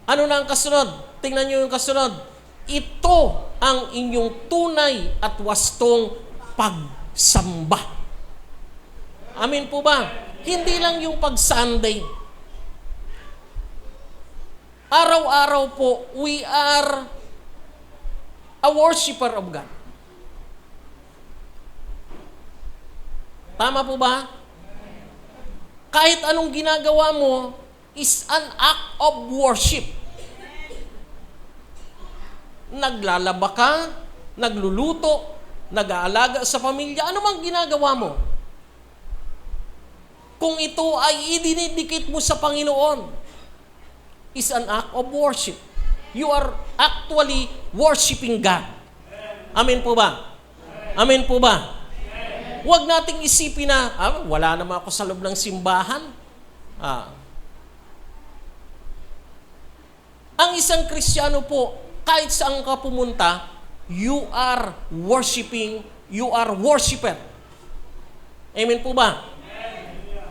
Ano na ang kasunod? Tingnan niyo yung kasunod. Ito ang inyong tunay at wastong pagsamba. Amen po ba? Hindi lang yung pag-Sunday. Araw-araw po, we are a worshiper of God. Tama po ba? Kahit anong ginagawa mo, is an act of worship. Naglalaba ka, nagluluto, nag-aalaga sa pamilya, ano mang ginagawa mo? Kung ito ay idinidikit mo sa Panginoon, is an act of worship. You are actually worshiping God. Amen po ba? Amen po ba? Huwag nating isipin na, wala naman ako sa loob ng simbahan. Ang isang Kristiyano po, kahit saan ka pumunta, you are worshiping, you are worshiper. Amen po ba?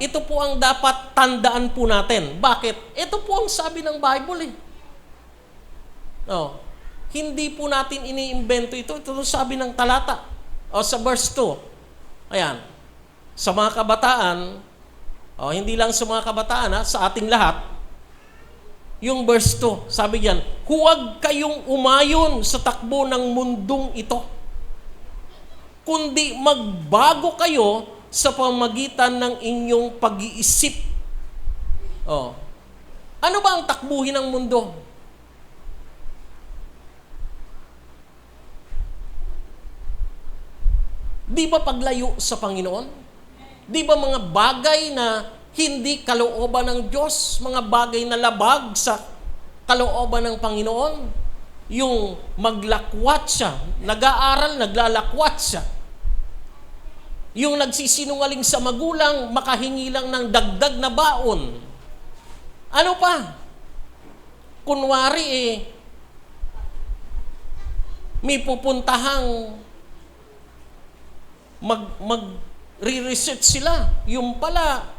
Ito po ang dapat tandaan po natin. Bakit? Ito po ang sabi ng Bible eh. Hindi po natin iniimbento ito. Ito sabi ng talata. Sa verse 2. Ayan. Sa mga kabataan, hindi lang sa mga kabataan, sa ating lahat, yung verse 2, sabi diyan, huwag kayong umayon sa takbo ng mundong ito, kundi magbago kayo sa pamagitan ng inyong pag-iisip. Ano ba ang takbuhin ng mundo? Di ba paglayo sa Panginoon? Di ba mga bagay na hindi kalooban ng Diyos, mga bagay na labag sa kalooban ng Panginoon? Yung maglakwat siya, nag-aaral, naglalakwat siya. Yung nagsisinungaling sa magulang, makahingi lang ng dagdag na baon. Ano pa? Kunwari may pupuntahang re-research sila. Yung pala,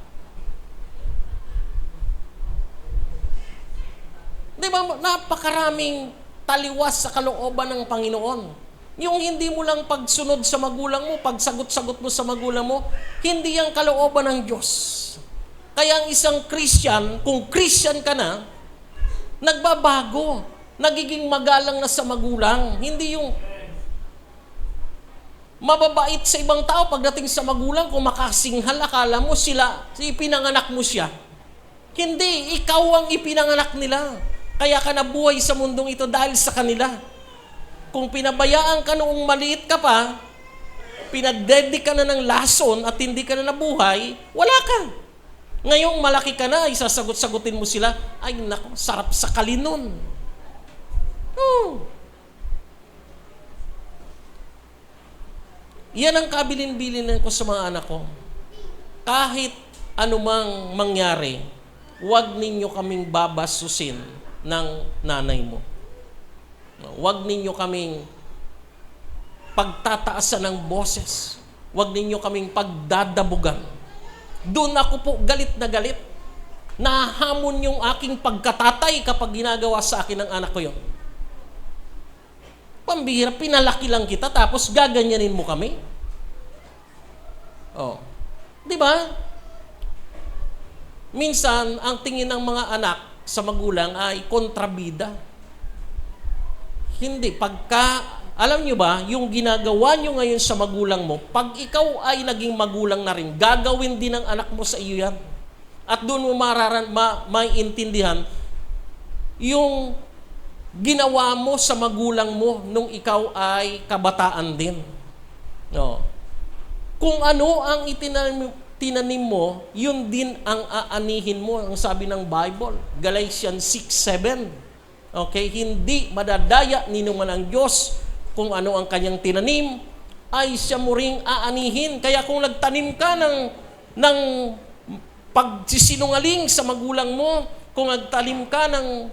di ba, napakaraming taliwas sa kalooban ng Panginoon. Yung hindi mo lang pagsunod sa magulang mo, pagsagot-sagot mo sa magulang mo, hindi yung kalooban ng Diyos. Kaya ang isang Christian, kung Christian ka na, nagbabago, nagiging magalang na sa magulang. Hindi yung mababait sa ibang tao pagdating sa magulang, kung makasinghal, akala mo sila, ipinanganak mo siya. Hindi, ikaw ang ipinanganak nila. Kaya ka nabuhay sa mundong ito dahil sa kanila. Kung pinabayaan ka noong maliit ka pa, pinadedic ka na ng lason at hindi ka na nabuhay, wala ka. Ngayong malaki ka na, isasagot-sagutin mo sila, ay naku, sarap sa kalinon. Yan ang kabilin-bilinan ko sa mga anak ko. Kahit anumang mangyari, huwag ninyo kaming babasusin ng nanay mo. Huwag ninyo kaming pagtataasan ng boses. Huwag ninyo kaming pagdadabugan. Doon ako po galit na galit. Nahamon yung aking pagkatatay kapag ginagawa sa akin ng anak ko yun. Pambihira, pinalaki lang kita tapos gaganyanin mo kami. Di ba? Minsan, ang tingin ng mga anak sa magulang ay kontrabida. Hindi. Alam nyo ba, yung ginagawa nyo ngayon sa magulang mo, pag ikaw ay naging magulang na rin, gagawin din ng anak mo sa iyo yan. At doon mo maintindihan yung ginawa mo sa magulang mo nung ikaw ay kabataan din. Kung ano ang tinanim mo, yun din ang aanihin mo. Ang sabi ng Bible, Galatians 6:7. Okay, hindi madadaya ninuman ang Diyos kung ano ang kanyang tinanim, ay siya mo ring aanihin. Kaya kung nagtanim ka ng pagsisinungaling sa magulang mo, kung nagtanim ka ng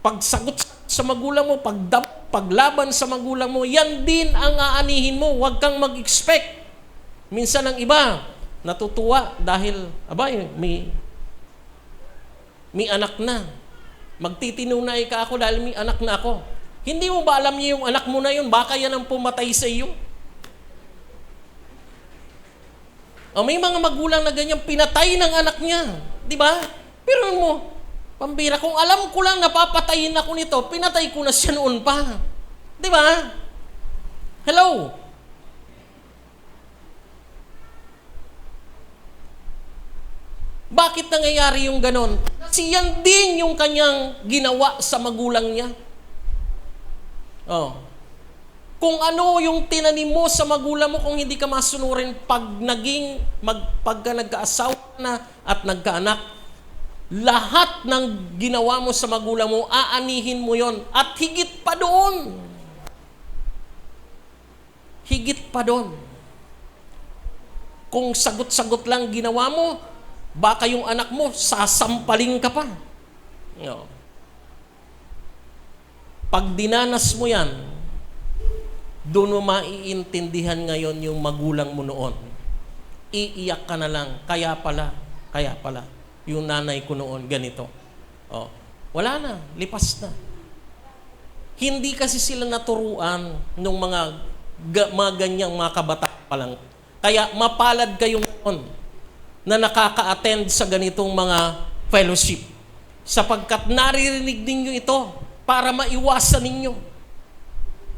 pagsagot sa magulang mo, paglaban sa magulang mo, yan din ang aanihin mo. Huwag kang mag-expect. Minsan ang iba, natutuwa dahil, may anak na. Magtitinunay ka ako dahil may anak na ako. Hindi mo ba alam niya yung anak mo na yun? Baka yan ang pumatay sa iyo. May mga magulang na ganyan, pinatay ng anak niya. Di ba? Pero mo, pambira, kung alam ko lang napapatayin ako nito, pinatay ko na siya noon pa. Di ba? Hello? Bakit nangyayari yung ganon? Kasi yan din yung kanyang ginawa sa magulang niya. Oh. Kung ano yung tinanim mo sa magulang mo, kung hindi ka masunurin pagka nagkaasawa na at nagkaanak, lahat ng ginawa mo sa magulang mo, aanihin mo yon. At higit pa doon. Higit pa doon. Kung sagot-sagot lang ginawa mo, baka yung anak mo, sasampaling ka pa. No. Pag dinanas mo yan, doon mo maiintindihan ngayon yung magulang mo noon. Iiyak ka na lang. Kaya pala. Yung nanay ko noon, ganito. Oh, wala na. Lipas na. Hindi kasi sila naturuan ng mga ganyang mga kabataan pa lang. Kaya mapalad kayo noon na nakaka-attend sa ganitong mga fellowship. Sapagkat naririnig ninyo ito para maiwasan ninyo.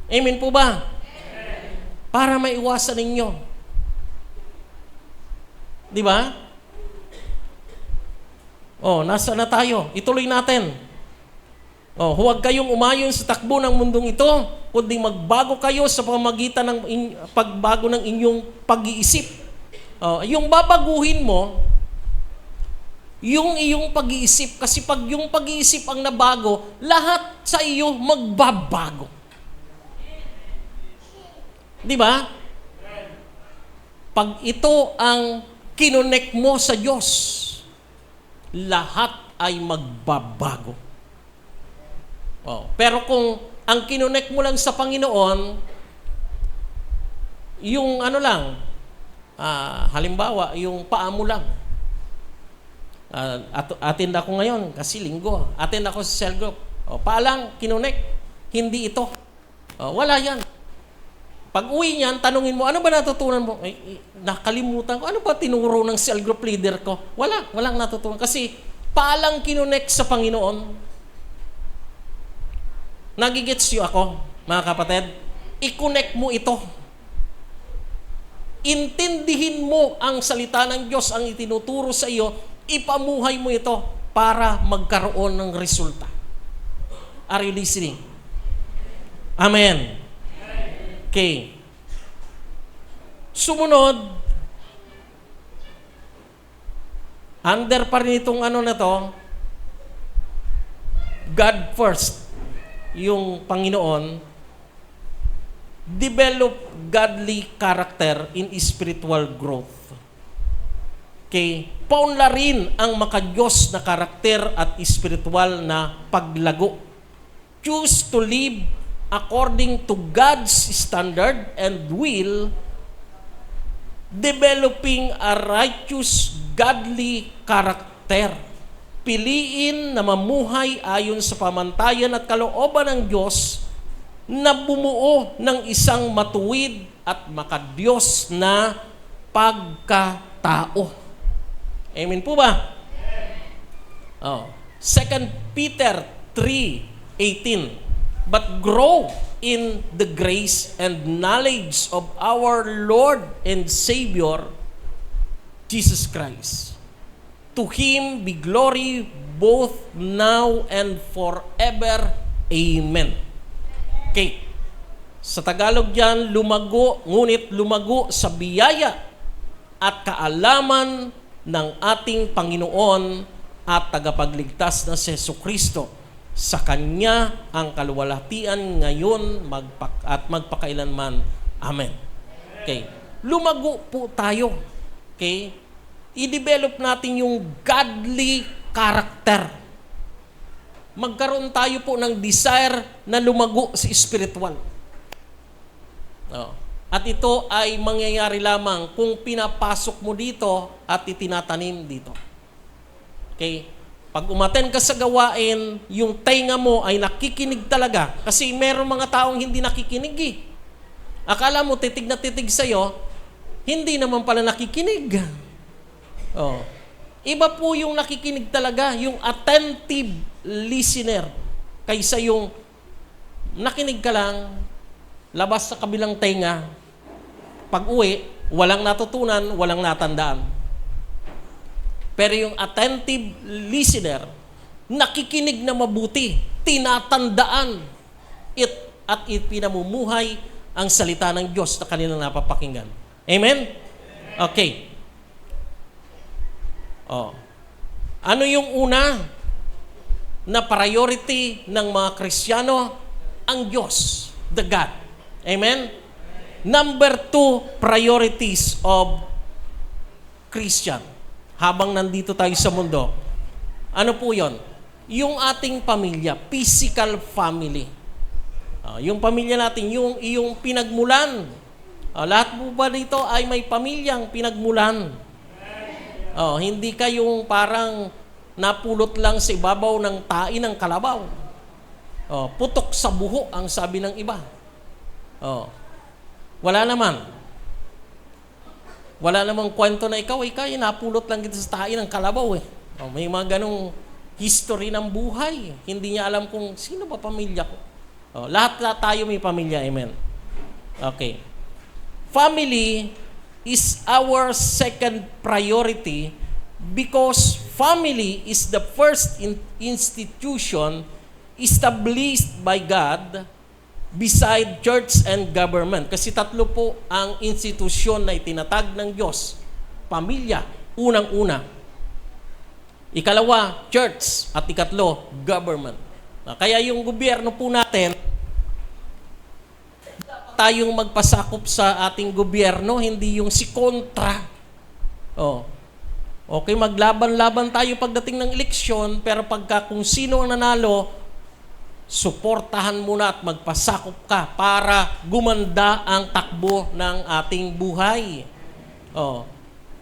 Amen po ba? Para maiwasan ninyo. Di ba? Oh, nasa na tayo? Ituloy natin. Oh, huwag kayong umayon sa takbo ng mundong ito, kundi magbago kayo sa pamamagitan ng pagbago ng inyong pag-iisip. Oh, yung babaguhin mo, yung iyong pag-iisip, kasi pag yung pag-iisip ang nabago, lahat sa iyo magbabago. Di ba? Pag ito ang kinonek mo sa Diyos, lahat ay magbabago. Oh, pero kung ang kinonek mo lang sa Panginoon, yung ano lang, halimbawa, yung paa mo lang. Attend ako ngayon, kasi linggo. Attend ako sa cell group. Oh, paa lang, kinonek. Hindi ito. Oh, wala yan. Pag uwi niyan, tanungin mo, ano ba natutunan mo? Nakalimutan ko. Ano ba tinuro ng cell group leader ko? Walang natutunan. Kasi palang kinonek sa Panginoon. Nagigets niyo ako, mga kapatid? I-connect mo ito. Intindihin mo ang salita ng Diyos, ang itinuturo sa iyo, ipamuhay mo ito para magkaroon ng resulta. Are you listening? Amen. Okay. Sumunod, under pa rin itong ano na to, God first, yung Panginoon, develop godly character in spiritual growth. Okay. Paunlarin ang makadiyos na karakter at spiritual na paglago. Choose to live according to God's standard and will, developing a righteous, godly character. Piliin na mamuhay ayon sa pamantayan at kalooban ng Diyos na bumuo ng isang matuwid at makadiyos na pagkatao. Amen po ba? Oh. 2 Peter 3:18. But grow in the grace and knowledge of our Lord and Savior, Jesus Christ. To Him be glory both now and forever. Amen. Okay. Sa Tagalog yan, lumago, ngunit lumago sa biyaya at kaalaman ng ating Panginoon at tagapagligtas na si Jesucristo. Sa Kanya ang kaluwalhatian ngayon at magpakailanman. Amen. Okay. Lumago po tayo. Okay. I-develop natin yung godly character. Magkaroon tayo po ng desire na lumago sa spiritual. Oh. At ito ay mangyayari lamang kung pinapasok mo dito at itinatanim dito. Okay. Pag umaten ka sa gawain, yung tainga mo ay nakikinig talaga. Kasi meron mga taong hindi nakikinig eh. Akala mo titig na titig sa'yo, hindi naman pala nakikinig. Oh. Iba po yung nakikinig talaga, yung attentive listener. Kaysa yung nakinig ka lang, labas sa kabilang tainga, pag uwi, walang natutunan, walang natandaan. Pero yung attentive listener, nakikinig na mabuti, tinatandaan at ipinamumuhay ang salita ng Diyos na kanilang napapakinggan. Amen? Okay. Ano yung una na priority ng mga Kristiyano? Ang Diyos, the God. Amen? Number 2, priorities of Christian. Habang nandito tayo sa mundo, ano po yon? Yung ating pamilya, physical family. Yung pamilya natin, yung iyong pinagmulan. Lahat po ba dito ay may pamilyang pinagmulan? Hindi ka yung parang napulot lang sa ibabaw ng tain ng kalabaw. Putok sa buho ang sabi ng iba. Wala naman. Wala namang kwento na ikaw napulot lang kita sa tain ng kalabaw eh. May mga ganong history ng buhay. Hindi niya alam kung sino ba pamilya ko. Lahat tayo may pamilya, amen. Okay. Family is our second priority because family is the first institution established by God beside church and government. Kasi tatlo po ang institusyon na itinatag ng Diyos. Pamilya, unang-una. Ikalawa, church. At ikatlo, government. Kaya yung gobyerno po natin, tayong magpasakop sa ating gobyerno, hindi yung si kontra. Okay, maglaban-laban tayo pagdating ng eleksyon, pero pagka kung sino ang nanalo, suportahan muna at magpasakop ka para gumanda ang takbo ng ating buhay.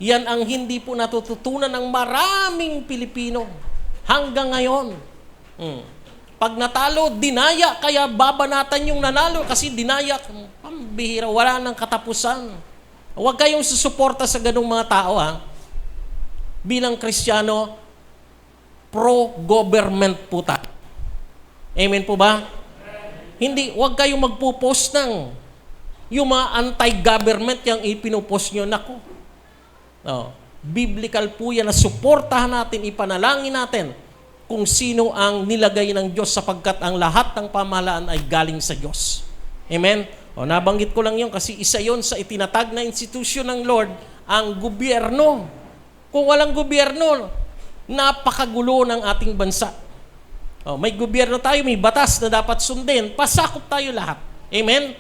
Yan ang hindi po natututunan ng maraming Pilipino hanggang ngayon. Pag natalo, dinaya, kaya babanatan yung nanalo kasi dinaya. Pambihira, wala nang katapusan. Huwag kayong susuporta sa ganung mga tao, ha? Bilang Kristiyano, pro-government po tayo. Amen po ba? Hindi, huwag kayong magpo-post ng yung mga anti-government yung ipinupost nyo. Naku. Biblical po yan na suportahan natin, ipanalangin natin kung sino ang nilagay ng Diyos sapagkat ang lahat ng pamahalaan ay galing sa Diyos. Amen? Nabanggit ko lang yun kasi isa yon sa itinatag na institusyon ng Lord, ang gobyerno. Kung walang gobyerno, napakagulo ng ating bansa. May gobyerno tayo, may batas na dapat sundin, pasakop tayo lahat. Amen?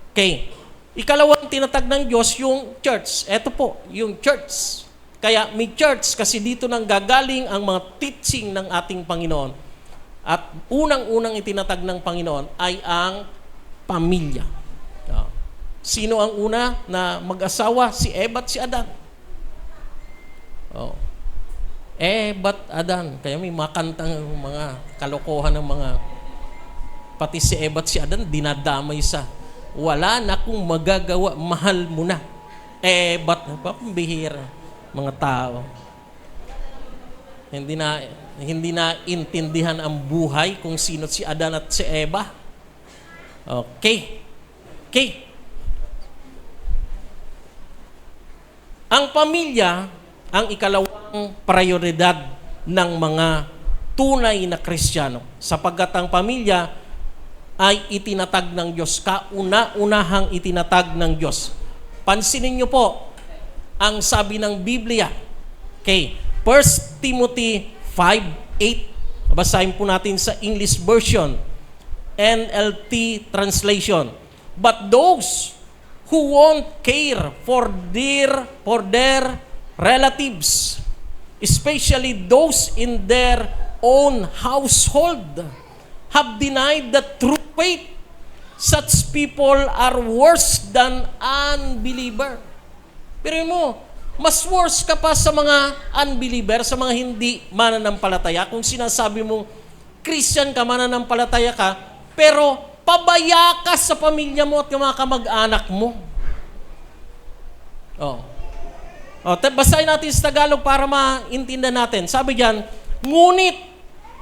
Okay. Ikalawang tinatag ng Diyos, yung church. Ito po, yung church. Kaya may church kasi dito nang gagaling ang mga teaching ng ating Panginoon. At unang-unang itinatag ng Panginoon ay ang pamilya. Sino ang una na mag-asawa? Si Eva at si Adan. Eva at Adan. Kaya may mga kantang mga kalokohan ng mga pati si Eva at si Adan dinadamay sa wala na kung magagawa, mahal mo na. Eva at pambihira. Mga tao. Hindi na intindihan ang buhay kung sino si Adan at si Eva. Okay. Ang pamilya ang ikalawang prioridad ng mga tunay na Kristiyano sapagkat ang pamilya ay itinatag ng Diyos. Kauna-unahang itinatag ng Diyos. Pansinin niyo po ang sabi ng Biblia. Okay. 1 Timothy 5:8. Basahin po natin sa English version. NLT translation. But those who won't care for their relatives, especially those in their own household, have denied the true faith. Such people are worse than unbeliever. Pero mo, mas worse ka pa sa mga unbeliever, sa mga hindi mananampalataya. Kung sinasabi mong Christian ka, mananampalataya ka, pero pabaya ka sa pamilya mo at mga kamag-anak mo. Basahin natin sa Tagalog para maintindihan natin. Sabi diyan, ngunit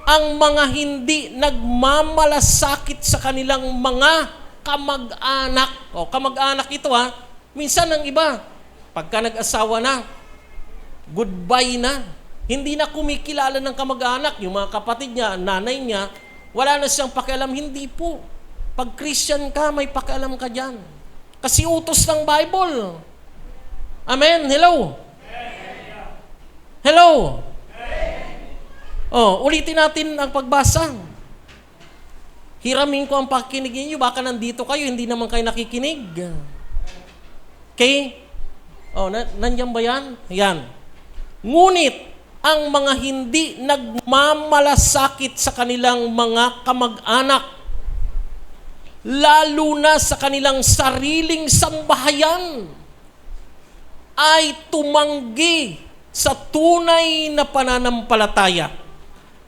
ang mga hindi nagmamalasakit sa kanilang mga kamag-anak. Kamag-anak ito minsan ang iba, pagka nag-asawa na, goodbye na. Hindi na kumikilala ng kamag-anak, yung mga kapatid niya, nanay niya, wala na siyang pakialam. Hindi po. Pag Christian ka, may pakialam ka dyan. Kasi utos ng Bible. Amen? Hello? Hello? Ulitin natin ang pagbasa. Hiramin ko ang pakikinig ninyo, baka nandito kayo, hindi naman kayo nakikinig. Okay? Nandiyan ba yan? Yan. Ngunit, ang mga hindi nagmamalasakit sa kanilang mga kamag-anak, lalo na sa kanilang sariling sambahayan, ay tumanggi sa tunay na pananampalataya.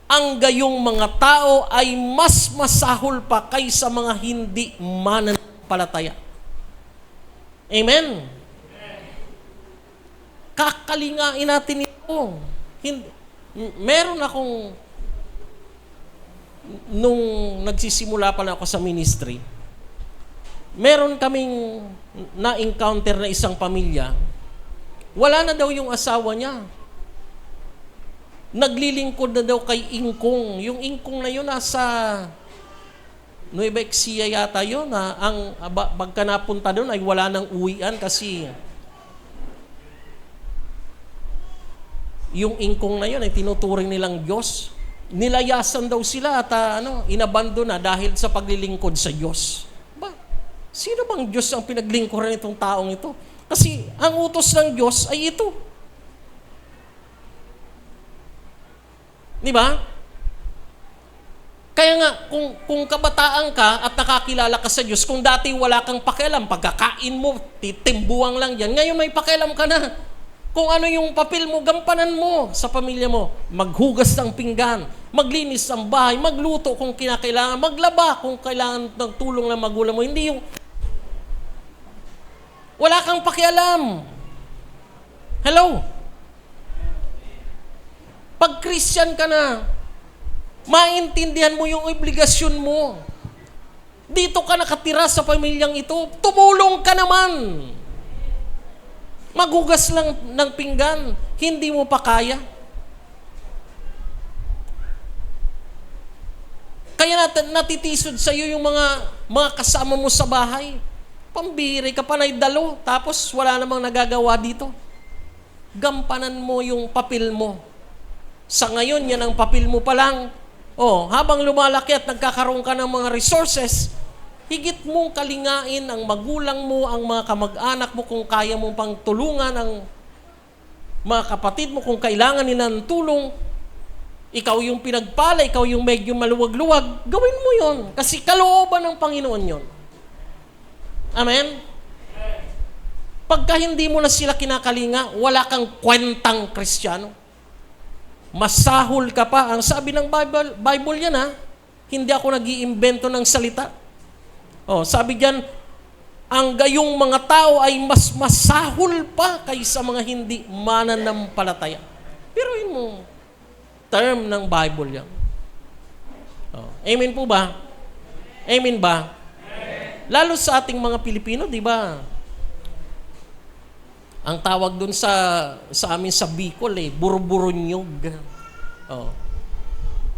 Ang gayong mga tao ay mas masahol pa kaysa mga hindi mananampalataya. Amen? Kakalingain natin ito. Meron akong, nung nagsisimula pa na ako sa ministry, meron kaming na-encounter na isang pamilya, wala na daw yung asawa niya. Naglilingkod na daw kay Ingkong. Yung Ingkong na yun nasa Nueva Ecija yata yun. Pagka napunta doon ay wala nang uwian kasi yung Ingkong na yun ay tinuturing nilang Diyos. Nilayasan daw sila at inabandon na dahil sa paglilingkod sa Diyos. Sino bang Diyos ang pinaglingkuran itong taong ito? Kasi ang utos ng Diyos ay ito. Di ba? Kaya nga, kung kabataan ka at nakakilala ka sa Diyos, kung dati wala kang pakialam, pagkakain mo, titimbuang lang yan. Ngayon may pakialam ka na. Kung ano yung papel mo, gampanan mo sa pamilya mo. Maghugas ng pinggan, maglinis ng bahay, magluto kung kinakailangan, maglaba kung kailangan ng tulong ng magulang mo. Hindi yung wala kang pakialam. Hello? Pag Christian ka na, maintindihan mo yung obligasyon mo. Dito ka nakatira sa pamilyang ito, tumulong ka naman. Maghugas lang ng pinggan, hindi mo pa kaya. Kaya natitisod sa iyo yung mga kasama mo sa bahay. Pambiri ka pa na idalo, tapos wala namang nagagawa dito. Gampanan mo yung papel mo. Sa ngayon, yan ang papel mo pa lang. Habang lumalaki at nagkakaroon ka ng mga resources, higit mong kalingain ang magulang mo, ang mga kamag-anak mo kung kaya mong pang tulungan ang mga kapatid mo kung kailangan nila ng tulong. Ikaw yung pinagpala, ikaw yung medyo maluwag-luwag, gawin mo yon kasi kalooban ng Panginoon yon. Amen? Pagka hindi mo na sila kinakalinga, wala kang kwentang Kristiyano. Masahol ka pa. Ang sabi ng Bible yan hindi ako nag-iimbento ng salita. Sabi diyan, ang gayong mga tao ay mas masahol pa kaysa mga hindi mananampalataya. Pero yun mo, term ng Bible yan. Amen po ba? Amen ba? Amen. Lalo sa ating mga Pilipino, di ba? Ang tawag dun sa amin sa Bicol, buro-buronyog.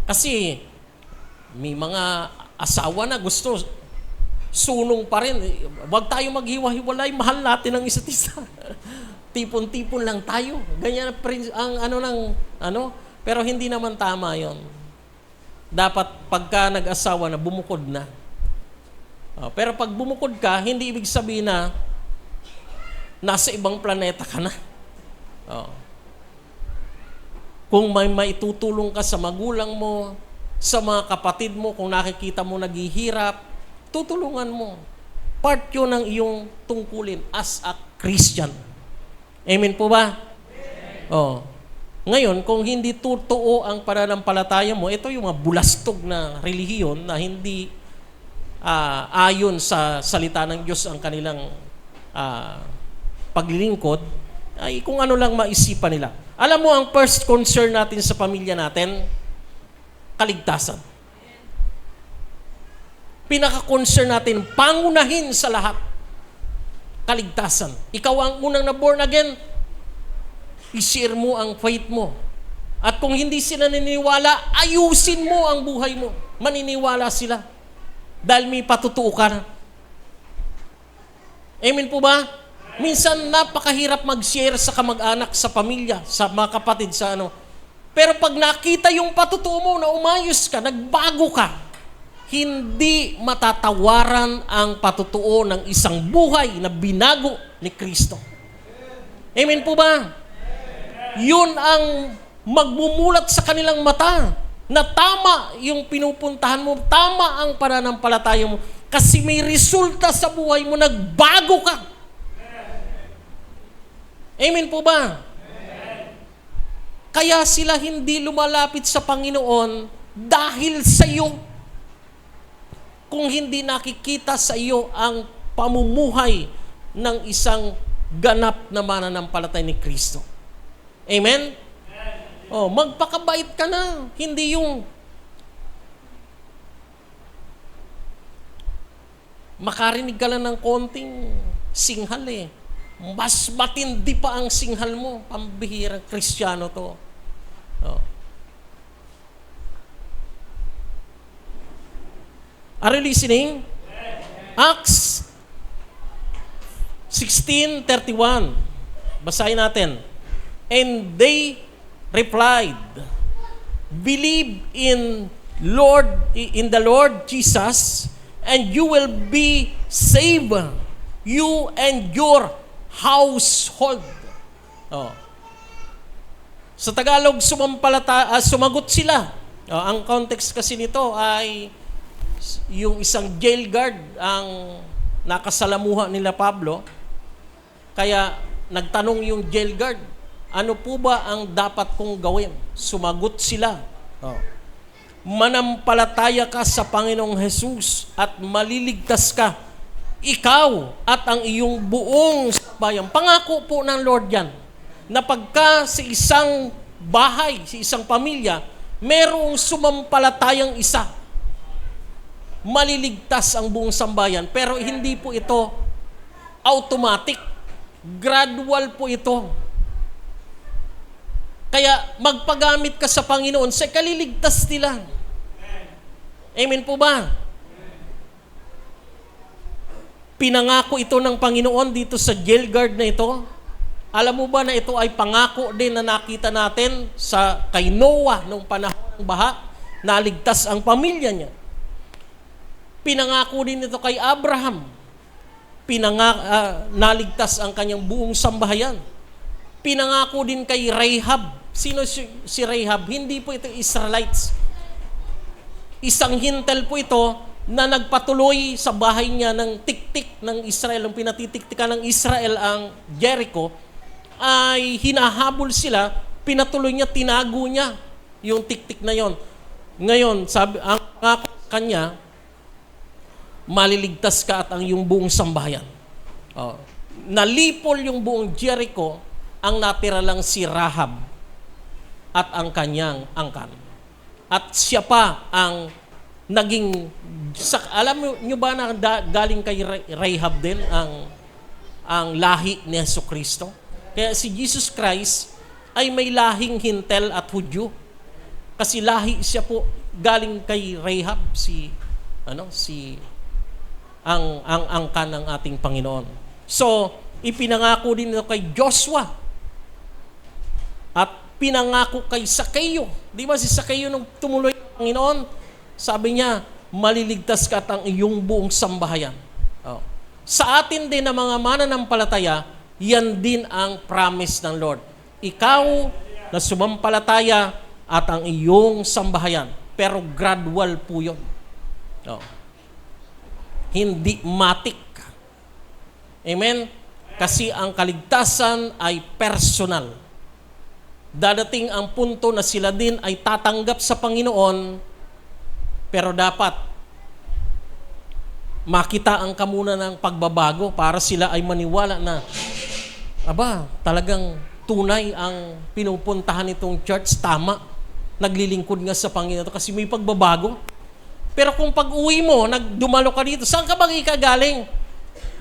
Kasi may mga asawa na gusto sunong pa rin. Wag tayo maghiwa-hiwalay, mahal natin ang isa't isa. Tipon-tipon lang tayo. Ganyan ang pero hindi naman tama 'yon. Dapat pagka nag-asawa na bumukod na. Pero pag bumukod ka, hindi ibig sabihin na nasa ibang planeta ka na. Kung may maitutulong ka sa magulang mo, sa mga kapatid mo, kung nakikita mo naghihirap, tutulungan mo. Part yun ng iyong tungkulin as a Christian. Amen po ba? Amen. Ngayon, kung hindi totoo ang pananampalataya mo, ito yung mga bulastog na relihiyon na hindi ayon sa salita ng Diyos ang kanilang paglilingkod, ay kung ano lang maisipan nila. Alam mo, ang first concern natin sa pamilya natin, kaligtasan. Pinaka-concern natin, pangunahin sa lahat, kaligtasan. Ikaw ang unang na born again, i-share mo ang faith mo. At kung hindi sila naniniwala, ayusin mo ang buhay mo. Maniniwala sila. Dahil may patutuo ka na. Amen po ba? Minsan napakahirap mag-share sa kamag-anak, sa pamilya, sa mga kapatid, sa ano. Pero pag nakita yung patutuo mo na umayos ka, nagbago ka, hindi matatawaran ang patutuo ng isang buhay na binago ni Kristo. Amen po ba? Yun ang magmumulat sa kanilang mata na tama yung pinupuntahan mo, tama ang pananampalataya mo, kasi may resulta sa buhay mo, nagbago ka. Amen po ba? Kaya sila hindi lumalapit sa Panginoon dahil sa iyo. Kung hindi nakikita sa iyo ang pamumuhay ng isang ganap na mananampalataya ni Kristo. Amen? Oh, magpakabait ka na. Hindi yung makarinig ka lang ng konting singhal eh. Mas matindi pa ang singhal mo. Pambihirang Kristiyano to. Oh. Are you listening? Acts 16:31. Basahin natin. And they replied, believe in the Lord Jesus, and you will be saved, you and your household. Oh. Sa Tagalog, sumagot sila. Oh, ang context kasi nito ay yung isang jail guard ang nakasalamuha nila Pablo. Kaya nagtanong yung jail guard, ano po ba ang dapat kong gawin? Sumagot sila. Oh. Manampalataya ka sa Panginoong Jesus at maliligtas ka, ikaw at ang iyong buong bayan. Pangako po ng Lord yan, na pagka sa isang bahay, sa isang pamilya, merong sumampalatayang isa, maliligtas ang buong sambayan. Pero hindi po ito automatic. Gradual po ito. Kaya magpagamit ka sa Panginoon sa kaliligtas nila. Amen po ba? Pinangako ito ng Panginoon dito sa jail guard na ito. Alam mo ba na ito ay pangako din na nakita natin sa kay Noah nung panahon ng baha, naligtas ang pamilya niya. Pinangako din ito kay Abraham. Naligtas ang kanyang buong sambahayan. Pinangako din kay Rahab. Sino si Rahab? Hindi po ito Israelites. Isang hintel po ito na nagpatuloy sa bahay niya ng tiktik ng Israel. Ang pinatitiktikan ng Israel ang Jericho, ay hinahabol sila, pinatuloy niya, tinago niya yung tiktik na yon. Ngayon, sabi ang kanya, maliligtas ka at ang iyong buong sambahayan. Oh. Nalipol yung buong Jericho, ang natira lang si Rahab at ang kanyang angkan. At siya pa ang naging, alam niyo ba na galing kay Rahab din ang lahi ni Jesucristo? Kaya si Jesus Christ ay may lahing Hintel at Hudyo. Kasi lahi siya po galing kay Rahab, ang angkan ng ating Panginoon. So, ipinangako din ito kay Joshua. At pinangako kay Sakeo. Di ba si Sakeo nung tumuloy ang Panginoon, sabi niya, maliligtas ka at ang iyong buong sambahayan. Oh. Sa atin din na mga mananampalataya, yan din ang promise ng Lord. Ikaw na sumampalataya at ang iyong sambahayan. Pero gradual po yun. Oh. Hindi matik. Amen? Kasi ang kaligtasan ay personal. Dadating ang punto na sila din ay tatanggap sa Panginoon, pero dapat makita ang kamuna ng pagbabago para sila ay maniwala na, talagang tunay ang pinupuntahan nitong church, tama. Naglilingkod nga sa Panginoon kasi may pagbabago. Pero kung pag-uwi mo, dumalo ka dito, saan ka bang ikagaling?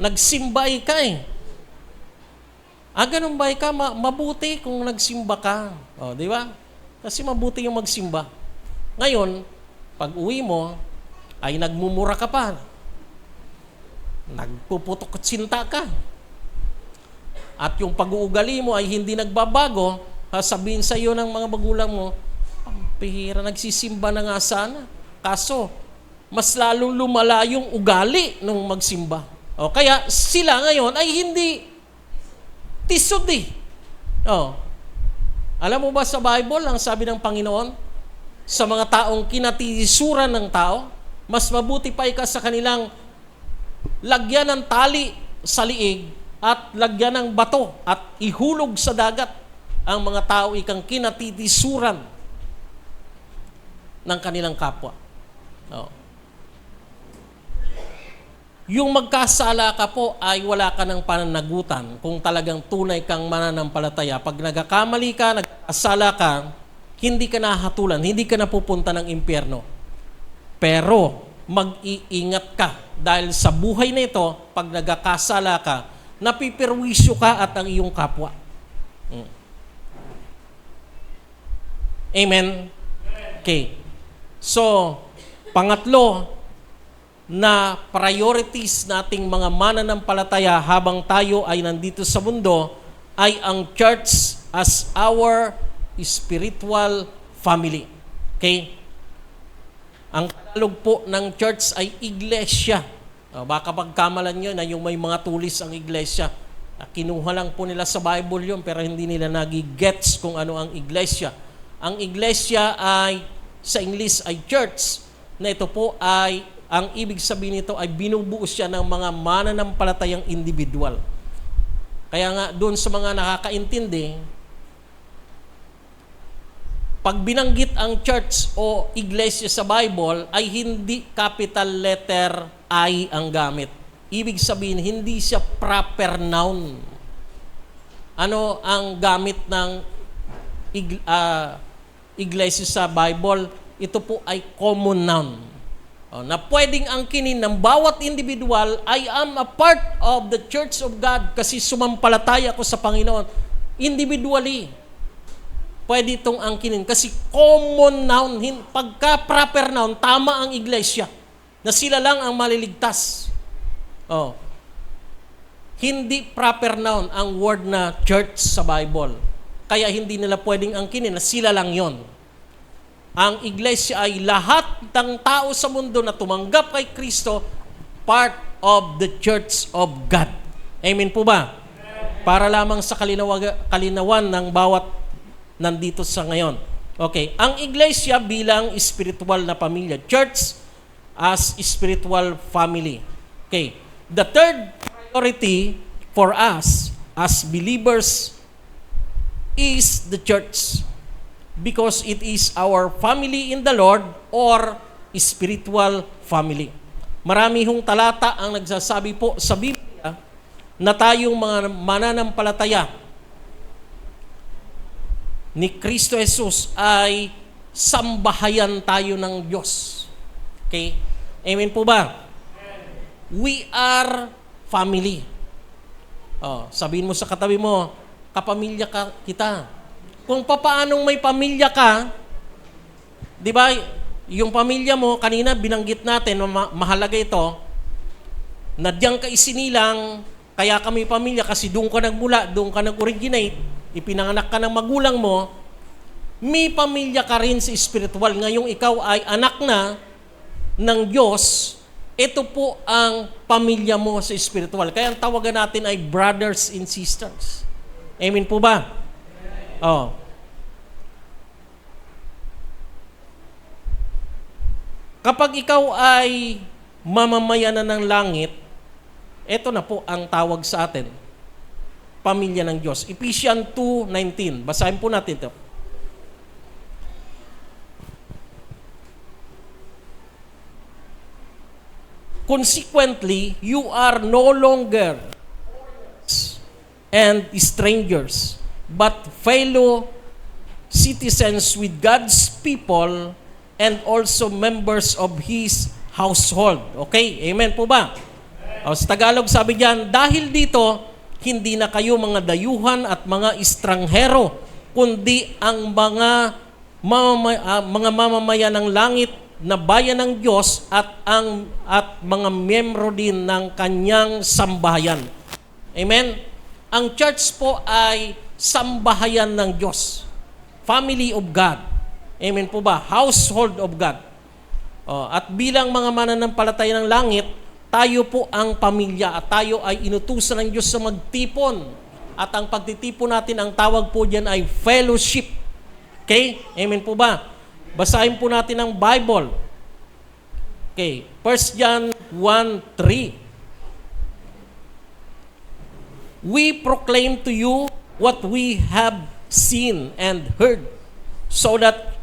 Nagsimbay ka eh. Ganun ba ka? Mabuti kung nagsimba ka. O, di ba? Kasi mabuti yung magsimba. Ngayon, pag uwi mo, ay nagmumura ka pa. Nagpuputok at sinta ka. At yung pag-uugali mo ay hindi nagbabago, sabihin sa iyo ng mga magulang mo, ang pihira, nagsisimba na nga sana. Kaso, mas lalong lumala yung ugali nung magsimba. O, kaya sila ngayon ay hindi tisod eh. O, alam mo ba sa Bible, ang sabi ng Panginoon, sa mga taong kinatisuran ng tao, mas mabuti pa ika sa kanilang lagyan ng tali sa liig at lagyan ng bato at ihulog sa dagat ang mga tao ikang kinatitisuran ng kanilang kapwa. O. Yung magkasala ka po ay wala ka ng pananagutan kung talagang tunay kang mananampalataya. Pag nagkakamali ka, nagkasala ka, hindi ka nahatulan, hindi ka napupunta ng impyerno. Pero mag-iingat ka dahil sa buhay na ito, pag nagkasala ka, napipirwisyo ka at ang iyong kapwa. Amen? Okay. So, pangatlo, na priorities nating mga mananampalataya habang tayo ay nandito sa mundo ay ang church as our spiritual family. Okay? Ang Tagalog po ng church ay iglesia. Baka pagkamalan nyo na yung may mga tulis ang iglesia. Kinuha lang po nila sa Bible yun pero hindi nila nagigets kung ano ang iglesia. Ang iglesia ay sa English ay church na ito po ay ang ibig sabihin nito ay binubuo siya ng mga mananampalatayang individual. Kaya nga, doon sa mga nakakaintindi, pag binanggit ang church o iglesia sa Bible, ay hindi capital letter I ang gamit. Ibig sabihin, hindi siya proper noun. Ano ang gamit ng iglesia sa Bible? Ito po ay common noun. Na pwedeng angkinin ng bawat individual, I am a part of the Church of God kasi sumampalataya ko sa Panginoon. Individually, pwede itong angkinin kasi common noun, pagka proper noun, tama ang iglesia na sila lang ang maliligtas. Hindi proper noun ang word na church sa Bible. Kaya hindi nila pwedeng angkinin na sila lang yon. Ang iglesia ay lahat ng tao sa mundo na tumanggap kay Kristo, part of the Church of God. Amen po ba? Para lamang sa kalinawan ng bawat nandito sa ngayon. Okay, ang iglesia bilang spiritual na pamilya. Church as spiritual family. Okay, the third priority for us as believers is the church. Because it is our family in the Lord or spiritual family. Marami hong talata ang nagsasabi po sa Biblia na tayong mga mananampalataya ni Kristo Jesus ay sambahayan tayo ng Diyos. Okay? Amen po ba? We are family. Sabihin mo sa katabi mo, kapamilya kita. Kung papaanong may pamilya ka, di ba, yung pamilya mo, kanina binanggit natin, mahalaga ito, na diyan ka isinilang, kaya kami pamilya kasi doon ka nagmula, doon ka nag-originate, ipinanganak ka ng magulang mo, may pamilya ka rin sa spiritual. Ngayong ikaw ay anak na ng Diyos, ito po ang pamilya mo sa spiritual. Kaya ang tawagan natin ay brothers and sisters. Amen po ba? Kapag ikaw ay mamamayan na ng langit, ito na po ang tawag sa atin. Pamilya ng Diyos. Ephesians 2:19. Basahin po natin ito. Consequently, you are no longer and strangers, but fellow citizens with God's people and also members of His household. Okay? Amen po ba? Sa Tagalog sabi diyan, dahil dito, hindi na kayo mga dayuhan at mga estranghero, kundi ang mga mga mamamayan ng langit na bayan ng Diyos at mga miyembro din ng kanyang sambahayan. Amen? Ang church po ay sambahayan ng Diyos. Family of God. Amen po ba? Household of God. At bilang mga mananampalataya ng langit, tayo po ang pamilya at tayo ay inutusan ng Diyos sa magtipon. At ang pagtitipon natin, ang tawag po diyan ay fellowship. Okay? Amen po ba? Basahin po natin ang Bible. Okay. 1 John 1:3. We proclaim to you what we have seen and heard, so that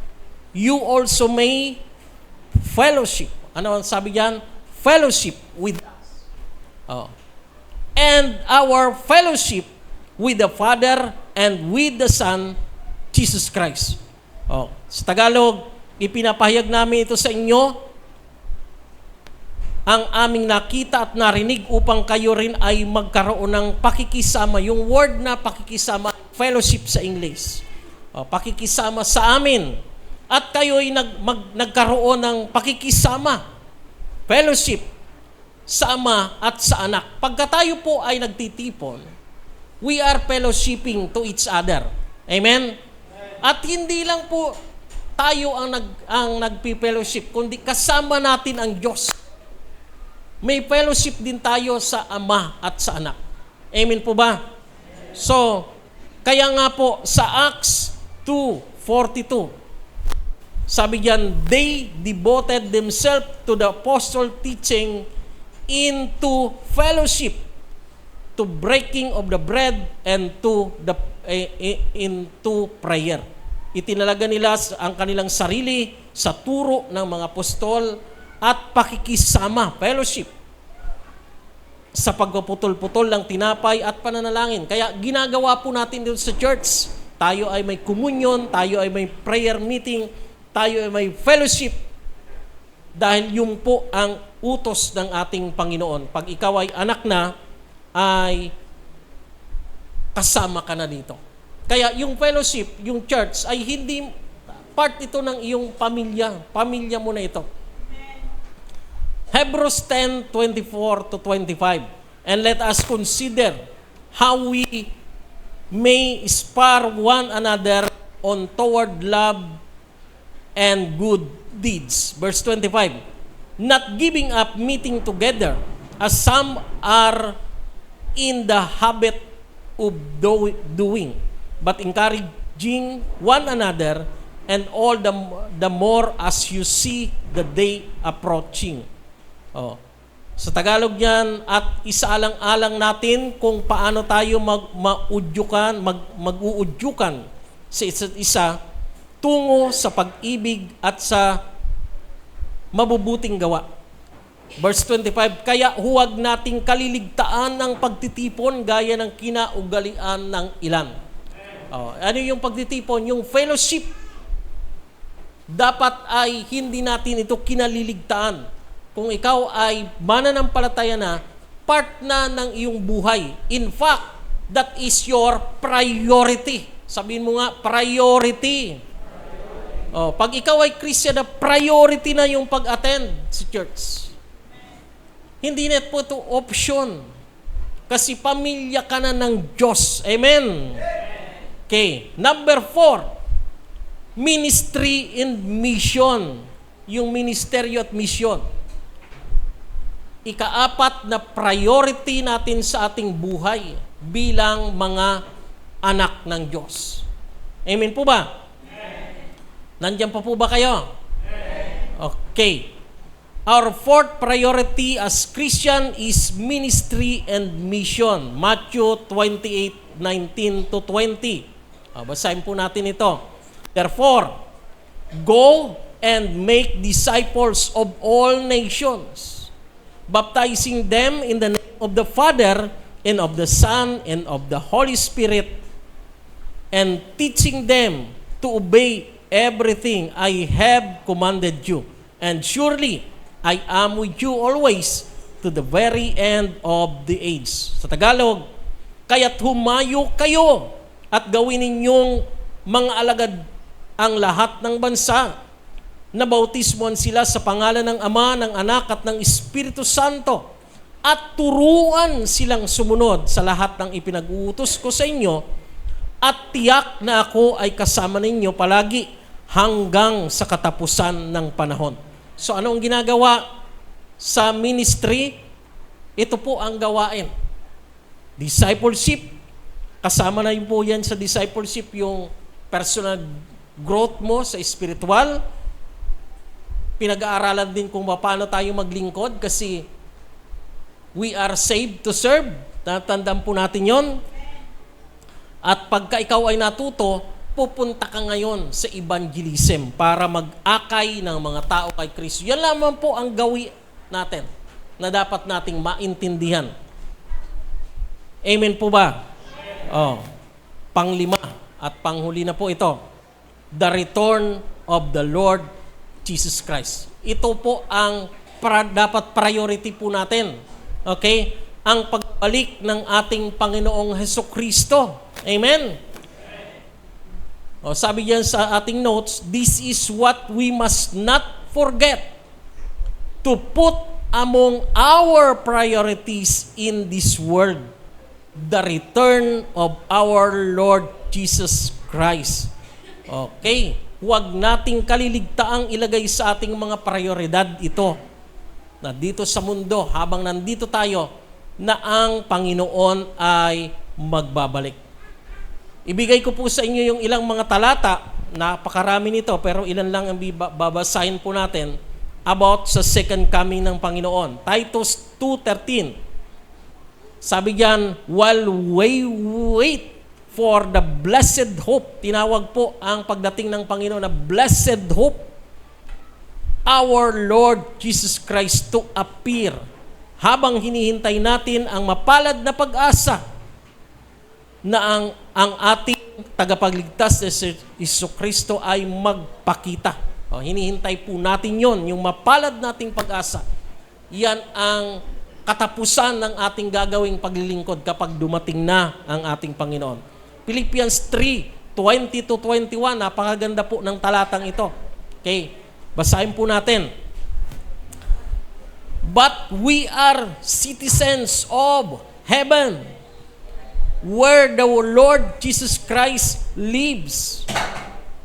you also may fellowship. Ano ang sabi diyan? Fellowship with us. And our fellowship with the Father and with the Son, Jesus Christ. Sa Tagalog, ipinapahayag namin ito sa inyo, ang aming nakita at narinig upang kayo rin ay magkaroon ng pakikisama. Yung word na pakikisama, fellowship sa English. Pakikisama sa amin. At kayo ay nagkaroon ng pakikisama, fellowship sa Ama at sa Anak. Pagka tayo po ay nagtitipon, we are fellowshipping to each other. Amen? At hindi lang po tayo ang nagpi-fellowship, kundi kasama natin ang Diyos. May fellowship din tayo sa Ama at sa Anak. Amen po ba? So, kaya nga po sa Acts 2:42, sabi diyan, they devoted themselves to the apostle teaching, into fellowship, to breaking of the bread, and into prayer. Itinalaga nila ang kanilang sarili sa turo ng mga apostol at pakikisama, fellowship, sa pagpuputol-putol ng tinapay at pananalangin. Kaya ginagawa po natin dito sa church. Tayo ay may communion, tayo ay may prayer meeting, tayo ay may fellowship, dahil yung po ang utos ng ating Panginoon. Pag ikaw ay anak na, ay kasama ka na dito. Kaya yung fellowship, yung church, ay hindi part ito ng iyong pamilya. Pamilya mo na ito. Hebrews 10:24-25. And let us consider how we may spur one another on toward love and good deeds. Verse 25. Not giving up meeting together, as some are in the habit of doing, but encouraging one another, and all the more as you see the day approaching. Sa Tagalog niyan, at isaalang-alang natin kung paano tayo mag-uudyukan sa isa't isa tungo sa pag-ibig at sa mabubuting gawa. Verse 25, kaya huwag nating kaliligtaan ng pagtitipon gaya ng kinaugalian ng ilan. Ano yung pagtitipon? Yung fellowship. Dapat ay hindi natin ito kinaliligtaan. Kung ikaw ay mananampalataya na, part na ng iyong buhay. In fact, that is your priority. Sabihin mo nga, priority. Pag ikaw ay Christian, na priority na yung pag-attend sa church. Hindi na po ito option. Kasi pamilya ka na ng Diyos. Amen? Okay. Number 4, ministry and mission. Yung ministeryo at mission. Ika-4 na priority natin sa ating buhay bilang mga anak ng Diyos. Amen po ba? Nandiyan pa po ba kayo? Okay. Our 4th priority as Christian is ministry and mission. Matthew 28:19-20. Basahin po natin ito. Therefore, go and make disciples of all nations, baptizing them in the name of the Father and of the Son and of the Holy Spirit, and teaching them to obey everything I have commanded you. And surely, I am with you always to the very end of the age. Sa Tagalog, kaya't humayo kayo at gawin ninyong mga alagad ang lahat ng bansa. Nabautismoan sila sa pangalan ng Ama, ng Anak at ng Espiritu Santo, at turuan silang sumunod sa lahat ng ipinag-uutos ko sa inyo, at tiyak na ako ay kasama ninyo palagi hanggang sa katapusan ng panahon. So ano ang ginagawa sa ministry? Ito po ang gawain. Discipleship. Kasama na po yan sa discipleship yung personal growth mo sa spiritual. Pinag-aaralan din kung paano tayo maglingkod kasi we are saved to serve. Natandaan po natin yon. At pagka ikaw ay natuto, pupunta ka ngayon sa evangelism para mag-akay ng mga tao kay Kristo. Yan lamang po ang gawin natin na dapat nating maintindihan. Amen po ba? Oh, panglima at panghuli na po ito. The return of the Lord Jesus Christ. Ito po ang dapat priority po natin. Okay? Ang pagbalik ng ating Panginoong Hesukristo. Amen? O, sabi diyan sa ating notes, this is what we must not forget to put among our priorities in this world. The return of our Lord Jesus Christ. Okay? Huwag nating kaliligtaang ilagay sa ating mga prioridad ito na dito sa mundo habang nandito tayo na ang Panginoon ay magbabalik. Ibigay ko po sa inyo yung ilang mga talata, napakarami nito pero ilan lang ang babasahin po natin about sa second coming ng Panginoon. Titus 2:13. Sabi diyan, while we wait for the blessed hope. Tinawag po ang pagdating ng Panginoon na blessed hope. Our Lord Jesus Christ to appear. Habang hinihintay natin ang mapalad na pag-asa na ang ating tagapagligtas na si Jesucristo ay magpakita. O, hinihintay po natin yon, yung mapalad nating pag-asa. Yan ang katapusan ng ating gagawing paglilingkod kapag dumating na ang ating Panginoon. Philippians 3:20-21, napakaganda po ng talatang ito. Okay, basahin po natin. But we are citizens of heaven, where the Lord Jesus Christ lives,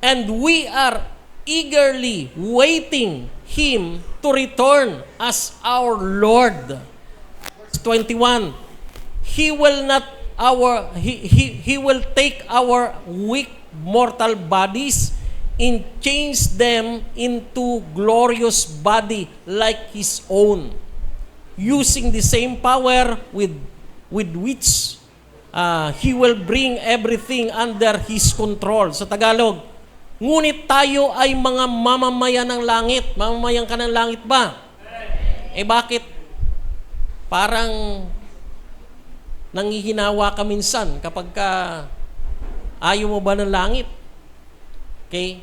and we are eagerly waiting Him to return as our Lord. Verse 21, He will take our weak mortal bodies and change them into glorious body like His own, using the same power with which He will bring everything under His control. Sa Tagalog, ngunit tayo ay mga mamamayan ng langit. Mamamayan ka ng langit ba? Eh bakit parang nangihinawa ka minsan kapag ayaw mo ba ng langit? Okay?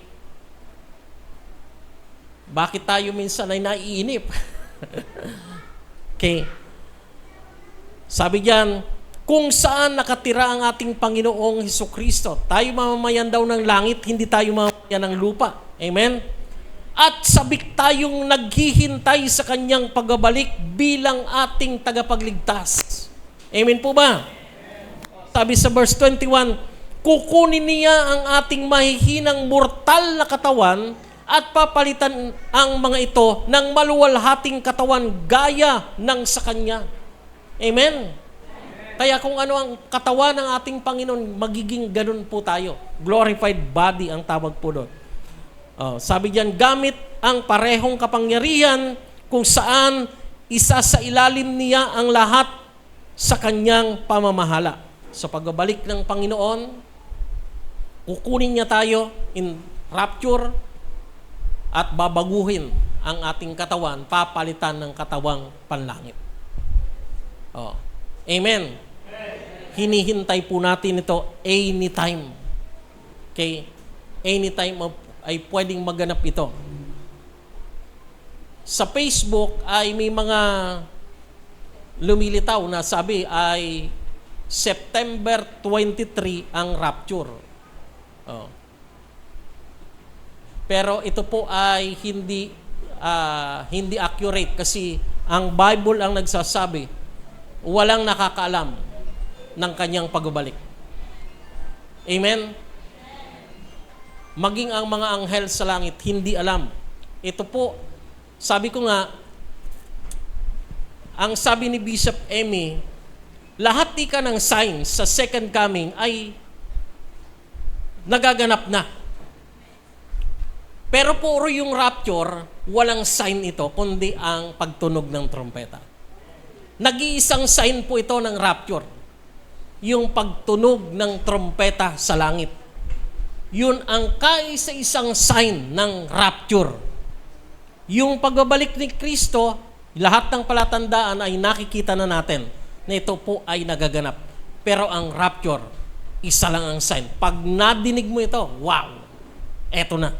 Bakit tayo minsan ay naiinip? Okay. Sabi diyan, kung saan nakatira ang ating Panginoong Hesukristo, tayo mamamayan daw ng langit, hindi tayo mamamayan ng lupa. Amen? At sabik tayong naghihintay sa Kanyang pagbabalik bilang ating tagapagligtas. Amen po ba? Sabi sa verse 21, kukunin niya ang ating mahihinang mortal na katawan at papalitan ang mga ito ng maluwalhating katawan gaya ng sa Kanya. Amen? Kaya kung ano ang katawan ng ating Panginoon, magiging ganun po tayo. Glorified body ang tawag po doon. Sabi diyan, gamit ang parehong kapangyarihan kung saan isa sa ilalim niya ang lahat sa Kanyang pamamahala. Sa pagbabalik ng Panginoon, kukunin niya tayo in rapture at babaguhin ang ating katawan, papalitan ng katawang panlangit. Amen. Hinihintay po natin ito anytime. Okay? Anytime ay pwedeng maganap ito. Sa Facebook ay may mga lumilitaw na sabi ay September 23 ang rapture. Pero ito po ay hindi accurate kasi ang Bible ang nagsasabi, walang nakakaalam ng kanyang pagbabalik. Amen? Maging ang mga anghel sa langit, hindi alam. Ito po, sabi ko nga, ang sabi ni Bishop Emmy, lahat ika ng signs sa second coming ay nagaganap na. Pero puro yung rapture, walang sign ito, kundi ang pagtunog ng trompeta. Nag-iisang sign po ito ng rapture. Yung pagtunog ng trompeta sa langit. Yun ang kaisa-isang sign ng rapture. Yung pagbabalik ni Kristo, lahat ng palatandaan ay nakikita na natin na ito po ay nagaganap. Pero ang rapture, isa lang ang sign. Pag nadinig mo ito, wow, eto na.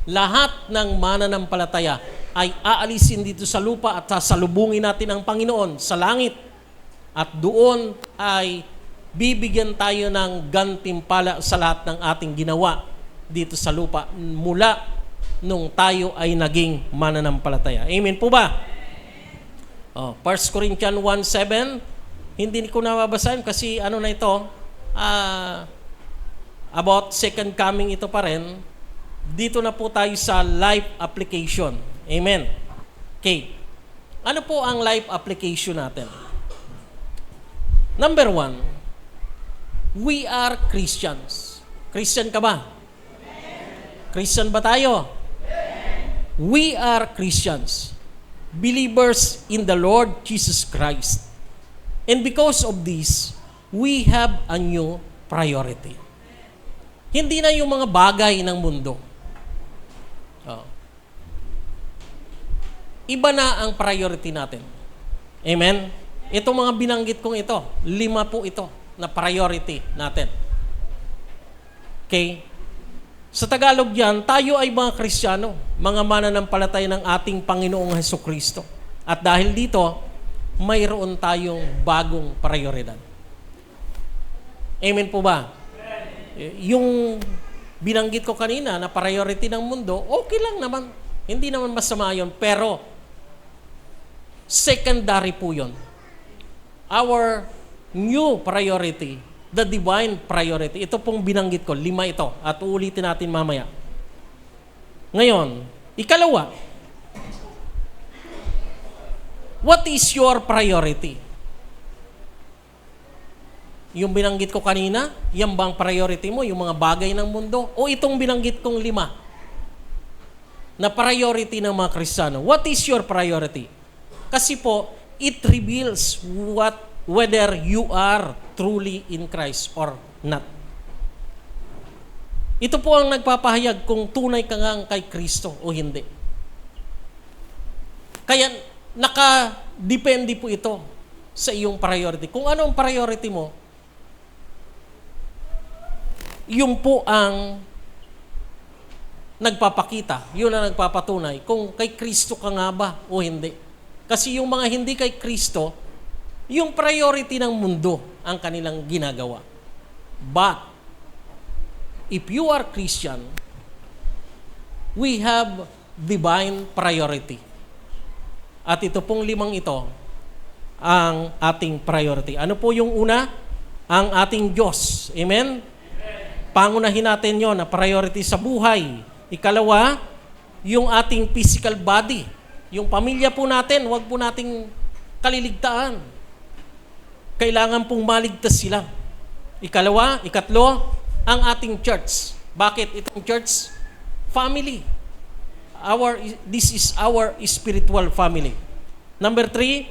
Lahat ng mananampalataya ay aalisin dito sa lupa at sasalubungin natin ang Panginoon sa langit. At doon ay bibigyan tayo ng gantimpala sa lahat ng ating ginawa dito sa lupa mula nung tayo ay naging mananampalataya. Amen po ba? 1 Corinthians 1:7, hindi ko nababasahin kasi ano na ito, about second coming ito pa rin. Dito na po tayo sa life application. Amen. Okay. Ano po ang life application natin? Number 1, we are Christians. Christian ka ba? Christian ba tayo? We are Christians. Believers in the Lord Jesus Christ. And because of this, we have a new priority. Hindi na yung mga bagay ng mundo. Iba na ang priority natin. Amen? Itong mga binanggit kong ito, 5 po ito na priority natin. Okay? Sa Tagalog yan, tayo ay mga Kristiyano, mga mananampalataya ng ating Panginoong Hesukristo. At dahil dito, mayroon tayong bagong prioridad. Amen po ba? Yung binanggit ko kanina na priority ng mundo, okay lang naman. Hindi naman masama yun, pero secondary po yun. Our new priority, the divine priority, ito pong binanggit ko, 5 ito, at uulitin natin mamaya. Ngayon, ikalawa, what is your priority? Yung binanggit ko kanina, yan bang priority mo, yung mga bagay ng mundo? O itong binanggit kong 5 na priority ng mga Kristiyano? What is your priority? Kasi po, it reveals whether you are truly in Christ or not. Ito po ang nagpapahayag kung tunay ka nga kay Kristo o hindi. Kaya nakadepende po ito sa iyong priority. Kung ano ang priority mo, yun po ang nagpapakita, yun ang nagpapatunay kung kay Kristo ka nga ba o hindi. Kasi yung mga hindi kay Kristo, yung priority ng mundo ang kanilang ginagawa. But, if you are Christian, we have divine priority. At ito pong 5 ito, ang ating priority. Ano po yung una? Ang ating Diyos. Amen? Pangunahin natin yon na priority sa buhay. Ikalawa, yung ating physical body. Yung pamilya po natin, huwag po nating kaliligtaan. Kailangan pong maligtas sila. Ikatlo, ang ating church. Bakit itong church? Family. This is our spiritual family. Number 4,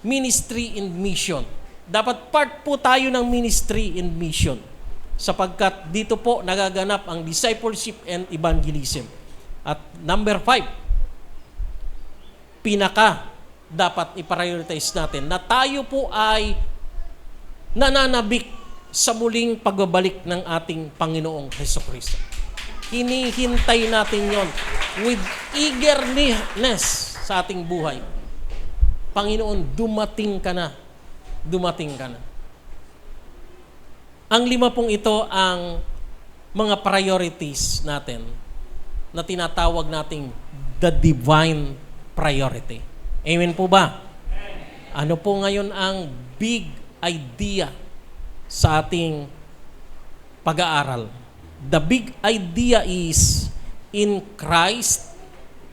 ministry and mission. Dapat part po tayo ng ministry and mission. Sapagkat dito po nagaganap ang discipleship and evangelism. At number 5, dapat i-prioritize natin na tayo po ay nananabik sa muling pagbabalik ng ating Panginoong Hesukristo. Hinihintay natin yon with eagerness sa ating buhay. Panginoon, dumating ka na. Dumating ka na. Ang 5 pong ito ang mga priorities natin na tinatawag nating the divine priority. Amen po ba? Ano po ngayon ang big idea sa ating pag-aaral? The big idea is, in Christ,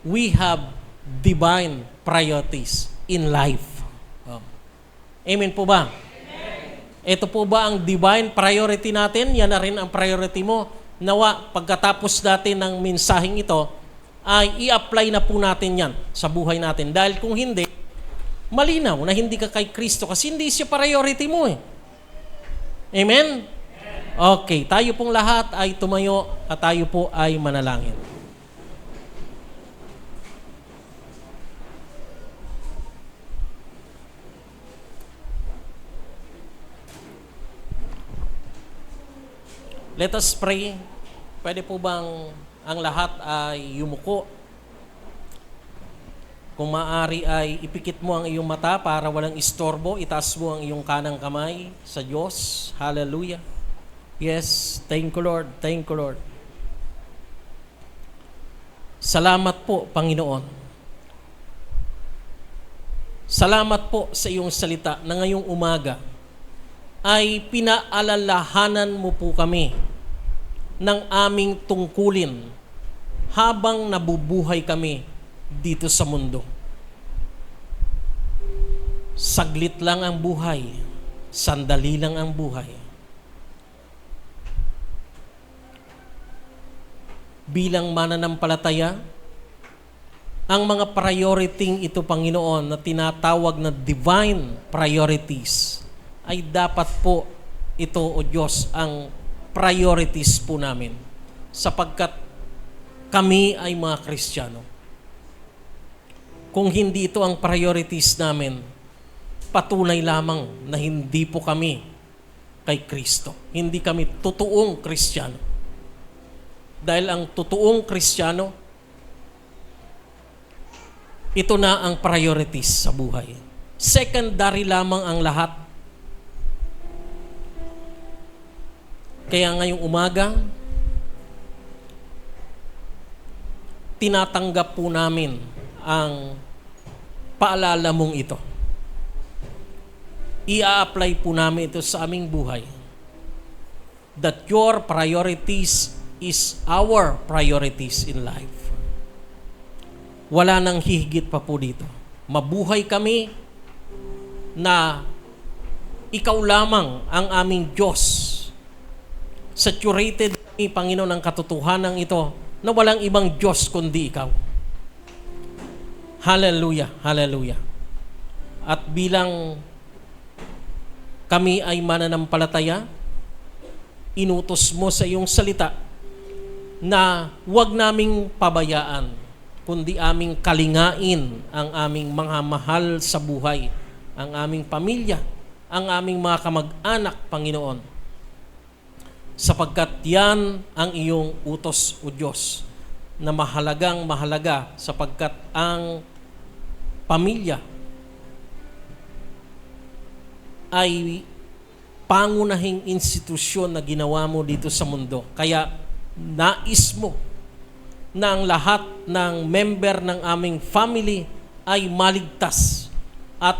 we have divine priorities in life. Oh. Amen po ba? Ito po ba ang divine priority natin? Yan na rin ang priority mo. Nawa, pagkatapos natin ng mensaheng ito, ay i-apply na po natin yan sa buhay natin. Dahil kung hindi, malinaw na hindi ka kay Kristo kasi hindi siya priority mo eh. Amen? Okay, tayo pong lahat ay tumayo at tayo po ay manalangin. Let us pray. Pwede po bang ang lahat ay yumuko? Kung maaari ay ipikit mo ang iyong mata para walang istorbo, itaas mo ang iyong kanang kamay sa Diyos. Hallelujah. Yes, thank you Lord, thank you Lord. Salamat po, Panginoon. Salamat po sa iyong salita na ngayong umaga ay pinaalalahanan mo po kami ng aming tungkulin habang nabubuhay kami dito sa mundo. Saglit lang ang buhay, sandali lang ang buhay. Bilang mananampalataya, ang mga priority ito, Panginoon, na tinatawag na divine priorities, ay dapat po ito, O Diyos, ang priorities po namin sapagkat kami ay mga Kristiyano. Kung hindi ito ang priorities namin, patunay lamang na hindi po kami kay Kristo. Hindi kami totoong Kristiyano. Dahil ang totoong Kristiyano, ito na ang priorities sa buhay. Secondary lamang ang lahat. Kaya ngayong umaga, tinatanggap po namin ang paalala mong ito. I-apply po namin ito sa aming buhay. That your priorities is our priorities in life. Wala nang hihigit pa po dito. Mabuhay kami na ikaw lamang ang aming Diyos. Saturated kami, Panginoon, ng katotohanan ito na walang ibang Diyos kundi ikaw. Hallelujah, hallelujah. At bilang kami ay mananampalataya, inutos mo sa iyong salita na huwag naming pabayaan, kundi aming kalingain ang aming mga mahal sa buhay, ang aming pamilya, ang aming mga kamag-anak, Panginoon. Sapagkat yan ang iyong utos, O Diyos, na mahalagang mahalaga sapagkat ang pamilya ay pangunahing institusyon na ginawa mo dito sa mundo. Kaya nais mo na ang lahat ng member ng aming family ay maligtas. At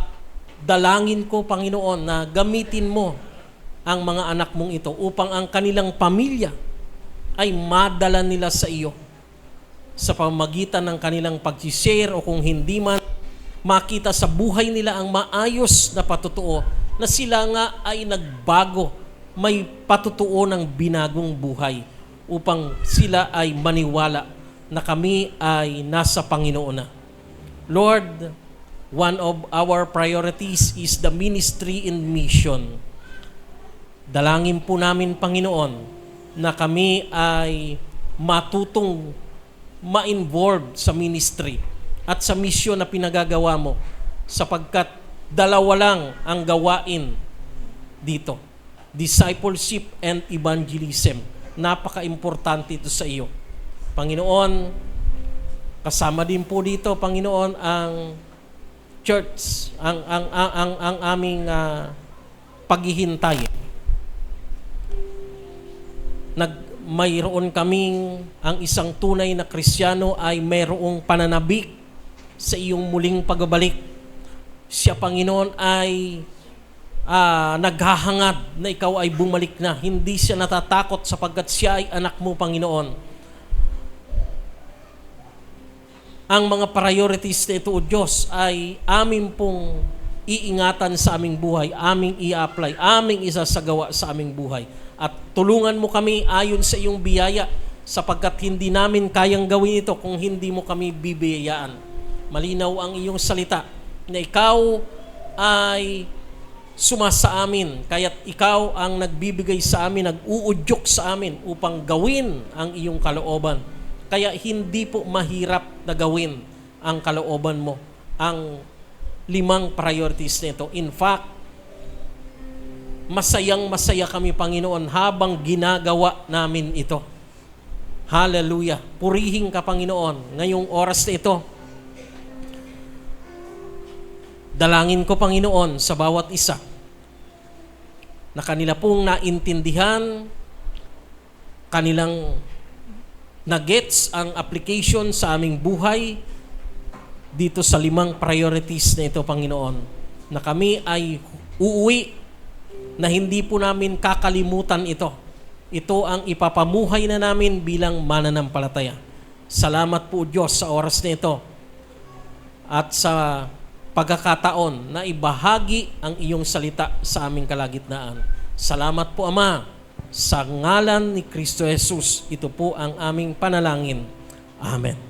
dalangin ko, Panginoon, na gamitin mo ang mga anak mong ito upang ang kanilang pamilya ay madala nila sa iyo sa pamamagitan ng kanilang pag-share o kung hindi man, makita sa buhay nila ang maayos na patutuo na sila nga ay nagbago, may patutuo ng binagong buhay upang sila ay maniwala na kami ay nasa Panginoon na. Lord, one of our priorities is the ministry and mission. Dalangin po namin, Panginoon, na kami ay matutong ma-involve sa ministry at sa mission na pinagagawa mo sapagkat dalawa lang ang gawain dito. Discipleship and evangelism. Napaka-importante ito sa iyo. Panginoon, kasama din po dito, Panginoon, ang church, ang aming paghihintay. mayroon kaming ang isang tunay na Kristiyano ay mayroong pananabik sa iyong muling pagbabalik. Siya, Panginoon, ay naghahangad na ikaw ay bumalik na. Hindi siya natatakot sapagkat siya ay anak mo, Panginoon. Ang mga priorities na ito, O Diyos, ay amin pong iingatan sa aming buhay, aming i-apply, aming isasagawa sa aming buhay. At tulungan mo kami ayon sa iyong biyaya sapagkat hindi namin kayang gawin ito kung hindi mo kami bibiyayaan. Malinaw ang iyong salita na ikaw ay sumasa amin, kaya't ikaw ang nagbibigay sa amin, nag-uudyok sa amin upang gawin ang iyong kalooban. Kaya hindi po mahirap na gawin ang kalooban mo, ang 5 priorities nito. In fact, masayang-masaya kami, Panginoon, habang ginagawa namin ito. Hallelujah. Purihin ka, Panginoon, ngayong oras na ito. Dalangin ko, Panginoon, sa bawat isa na kanila pong naintindihan, kanilang na-gets ang application sa aming buhay dito sa 5 priorities na ito, Panginoon, na kami ay uuwi na hindi po namin kakalimutan ito. Ito ang ipapamuhay na namin bilang mananampalataya. Salamat po, Diyos, sa oras na ito at sa pagkakataon na ibahagi ang iyong salita sa aming kalagitnaan. Salamat po, Ama. Sa ngalan ni Kristo Jesus, ito po ang aming panalangin. Amen.